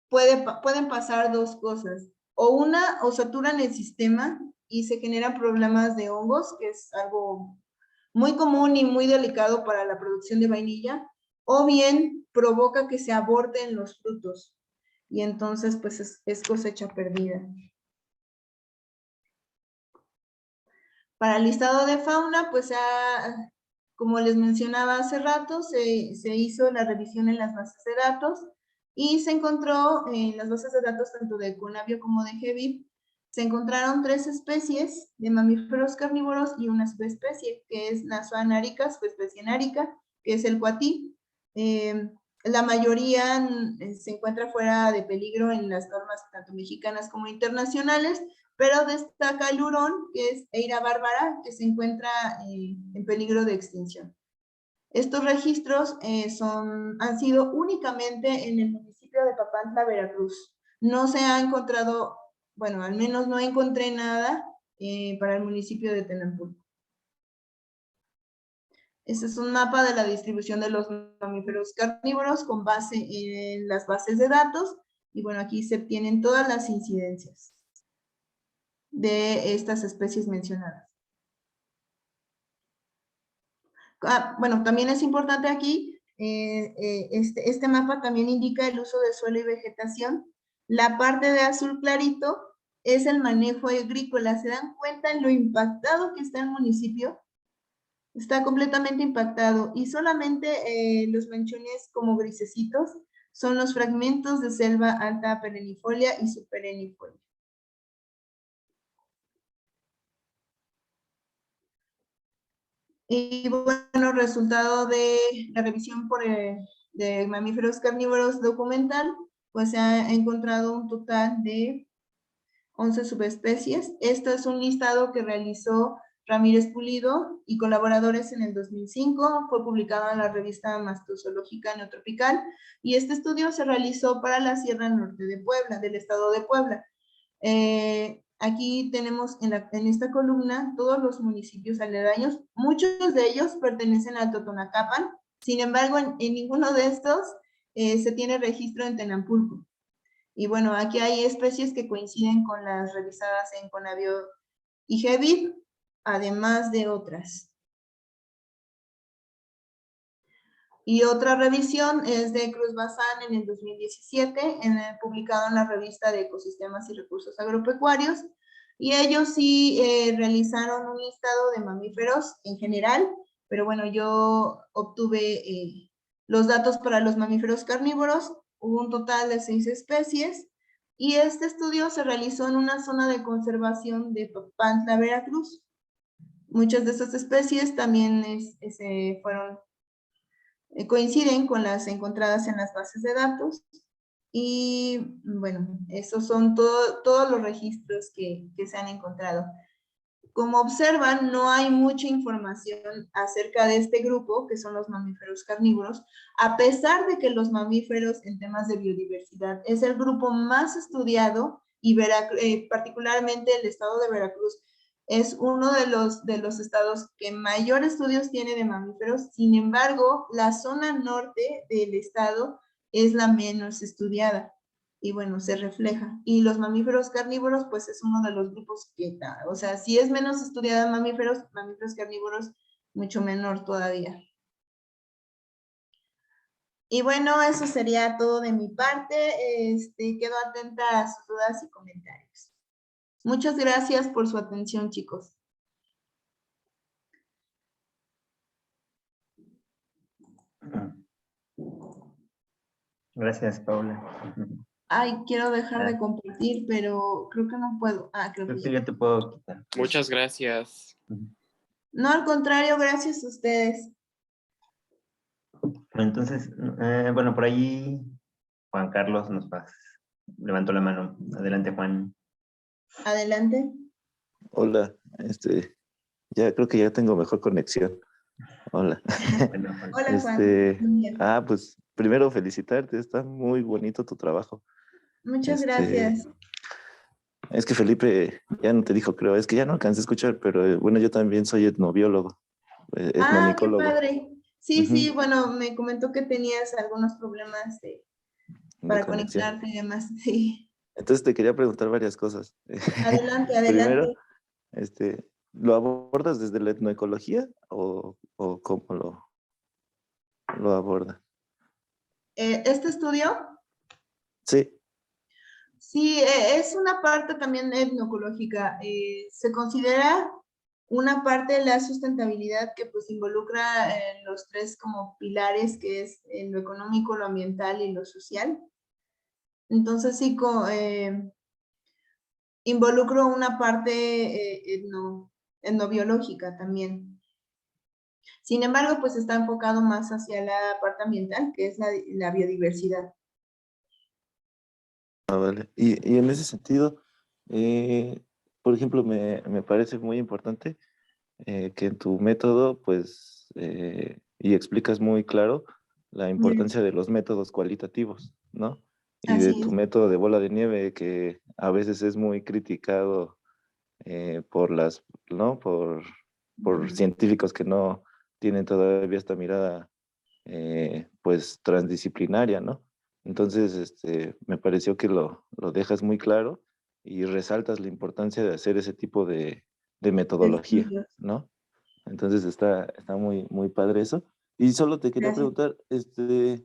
pueden pasar dos cosas. O saturan el sistema y se generan problemas de hongos, que es algo muy común y muy delicado para la producción de vainilla, o bien provoca que se aborten los frutos y entonces pues es cosecha perdida. Para el listado de fauna, pues como les mencionaba hace rato, se hizo la revisión en las bases de datos y se encontró en las bases de datos tanto de Conavio como de GEBIP, se encontraron 3 especies de mamíferos carnívoros y una subespecie, que es Nasoa narica, subespecie nárica, que es el cuatí. La mayoría se encuentra fuera de peligro en las normas tanto mexicanas como internacionales, pero destaca el hurón, que es Eira bárbara, que se encuentra en peligro de extinción. Estos registros han sido únicamente en el municipio de Papantla, Veracruz. No se ha encontrado, bueno, al menos no encontré nada para el municipio de Tenanpulco. Este es un mapa de la distribución de los mamíferos carnívoros con base en las bases de datos. Y bueno, aquí se obtienen todas las incidencias de estas especies mencionadas. Bueno, también es importante aquí, este mapa también indica el uso de suelo y vegetación. La parte de azul clarito es el manejo agrícola. ¿Se dan cuenta en lo impactado que está el municipio? Está completamente impactado y solamente los manchones como grisecitos son los fragmentos de selva alta perennifolia y subperennifolia. Y bueno, resultado de la revisión de mamíferos carnívoros documental, pues se ha encontrado un total de 11 subespecies. Esto es un listado que realizó Ramírez Pulido y colaboradores en el 2005, fue publicado en la revista Mastozoológica Neotropical, y este estudio se realizó para la Sierra Norte de Puebla, del estado de Puebla. Aquí tenemos en esta columna todos los municipios aledaños, muchos de ellos pertenecen al Totonacapan, sin embargo en ninguno de estos se tiene registro en Tenanpulco. Y bueno, aquí hay especies que coinciden con las revisadas en Conavio y GEBIP, además de otras. Y otra revisión es de Cruz Bazán en el 2017, publicado en la revista de Ecosistemas y Recursos Agropecuarios, y ellos sí realizaron un listado de mamíferos en general, pero bueno, yo obtuve los datos para los mamíferos carnívoros. Hubo un total de 6 especies, y este estudio se realizó en una zona de conservación de Papantla, Veracruz. Muchas de estas especies también coinciden con las encontradas en las bases de datos. Y bueno, esos son todos los registros que se han encontrado. Como observan, no hay mucha información acerca de este grupo, que son los mamíferos carnívoros, a pesar de que los mamíferos en temas de biodiversidad es el grupo más estudiado, y particularmente el estado de Veracruz es uno de los estados que mayor estudios tiene de mamíferos. Sin embargo, la zona norte del estado es la menos estudiada. Y bueno, se refleja. Y los mamíferos carnívoros, pues es uno de los grupos que, o sea, si es menos estudiada mamíferos carnívoros, mucho menor todavía. Y bueno, eso sería todo de mi parte. Quedo atenta a sus dudas y comentarios. Muchas gracias por su atención, chicos. Gracias, Paula. Ay, quiero dejar de compartir, pero creo que no puedo. Creo que yo te puedo quitar. Muchas gracias. No, al contrario, gracias a ustedes. Entonces, bueno, por ahí Juan Carlos levantó la mano. Adelante, Juan. Adelante. Hola, ya creo que ya tengo mejor conexión. Hola. Bueno, Juan. Hola, Juan. Muy bien. Pues primero felicitarte, está muy bonito tu trabajo. Muchas gracias. Es que Felipe ya no te dijo, creo, es que ya no alcancé a escuchar, pero bueno, yo también soy etnobiólogo, Ah, qué etnomicólogo. padre. Sí, Ujú. sí, bueno, me comentó que tenías algunos problemas De para conexión. conectarte y demás. Sí. Entonces te quería preguntar varias cosas. Adelante, Primero, adelante. ¿lo abordas desde la etnoecología o cómo lo abordas? ¿Este estudio? Sí. Sí, es una parte también etnoecológica. Se considera una parte de la sustentabilidad que pues involucra los tres como pilares, que es lo económico, lo ambiental y lo social. Entonces sí, involucro una parte etnobiológica también. Sin embargo, pues está enfocado más hacia la parte ambiental, que es la biodiversidad. Vale. Y en ese sentido, por ejemplo, me parece muy importante que en tu método, pues, y explicas muy claro la importancia de los métodos cualitativos, ¿no? Y de Así tu es. método de bola de nieve, que a veces es muy criticado por ¿no? Por científicos que no tienen todavía esta mirada, pues, transdisciplinaria, ¿no? Entonces, me pareció que lo dejas muy claro y resaltas la importancia de hacer ese tipo de metodología, Estudios. ¿no? Entonces está muy, muy padre eso. Y solo te quería Gracias. preguntar,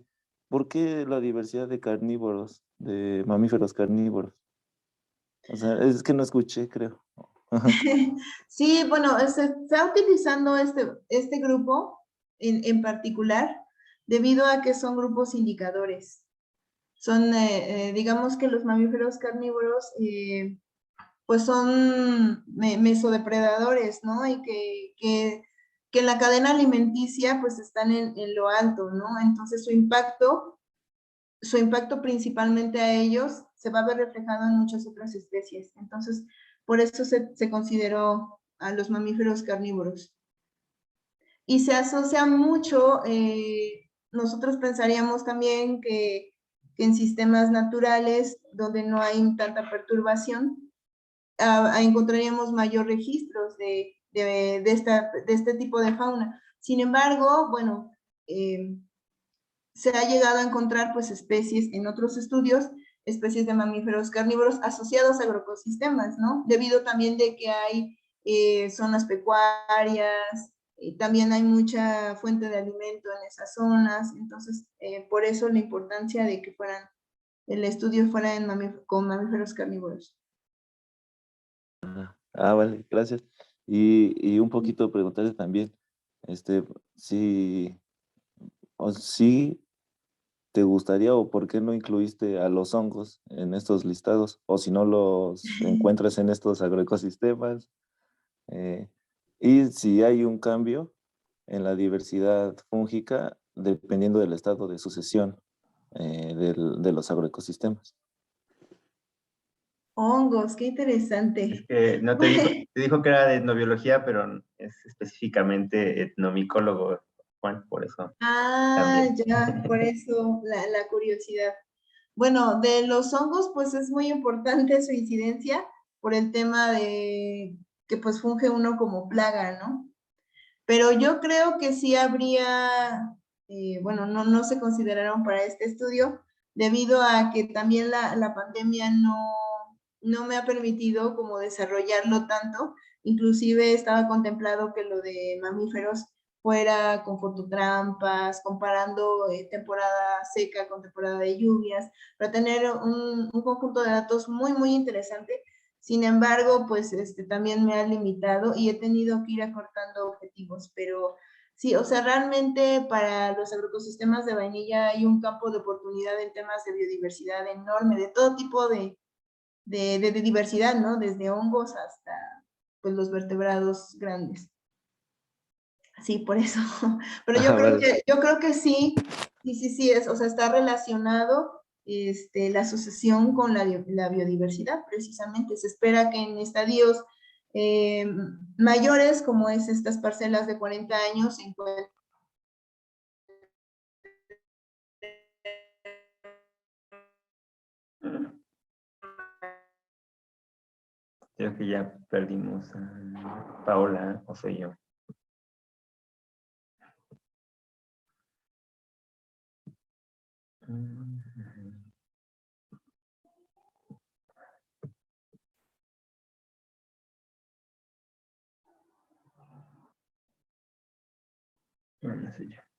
¿por qué la diversidad de carnívoros, de mamíferos carnívoros? O sea, es que no escuché, creo. Ajá. Sí, bueno, se está utilizando este grupo en particular debido a que son grupos indicadores. Son, digamos que los mamíferos carnívoros, pues son mesodepredadores, ¿no? Y que en la cadena alimenticia, pues están en lo alto, ¿no? Entonces su impacto principalmente a ellos se va a ver reflejado en muchas otras especies. Entonces, por eso se consideró a los mamíferos carnívoros. Y se asocia mucho, nosotros pensaríamos también que en sistemas naturales donde no hay tanta perturbación, encontraríamos mayor registros de este tipo de fauna. Sin embargo, bueno, se ha llegado a encontrar pues especies en otros estudios, especies de mamíferos carnívoros asociados a agroecosistemas, ¿no? Debido también de que hay zonas pecuarias, también hay mucha fuente de alimento en esas zonas, entonces por eso la importancia de que el estudio fuera con mamíferos carnívoros. Vale, gracias. Y un poquito preguntarte también, este, si, si te gustaría o por qué no incluiste a los hongos en estos listados, o si no los encuentras en estos agroecosistemas, eh, y si hay un cambio en la diversidad fúngica dependiendo del estado de sucesión de los agroecosistemas. Hongos, qué Es interesante. que no te dijo que era de etnobiología, pero es específicamente etnomicólogo, Juan, por eso Ah, también. ya, por eso la curiosidad. Bueno, de los hongos, pues es muy importante su incidencia por el tema de que pues funge uno como plaga, ¿no? Pero yo creo que sí habría, bueno, no se consideraron para este estudio debido a que también la pandemia no me ha permitido como desarrollarlo tanto. Inclusive estaba contemplado que lo de mamíferos fuera con fototrampas, comparando temporada seca con temporada de lluvias, para tener un conjunto de datos muy, muy interesante. Sin embargo, pues también me ha limitado y he tenido que ir acortando objetivos, pero sí, o sea, realmente para los agroecosistemas de vainilla hay un campo de oportunidad en temas de biodiversidad enorme, de todo tipo de diversidad, ¿no? Desde hongos hasta pues, los vertebrados grandes. Sí, por eso. Pero yo Ah, creo vale. yo creo que sí, sí es, o sea, está relacionado la asociación con la biodiversidad, precisamente. Se espera que en estadios eh, mayores, como es estas parcelas de 40 años, se encuentren. Creo que ya perdimos a Paola, o soy yo. No, no soy yo.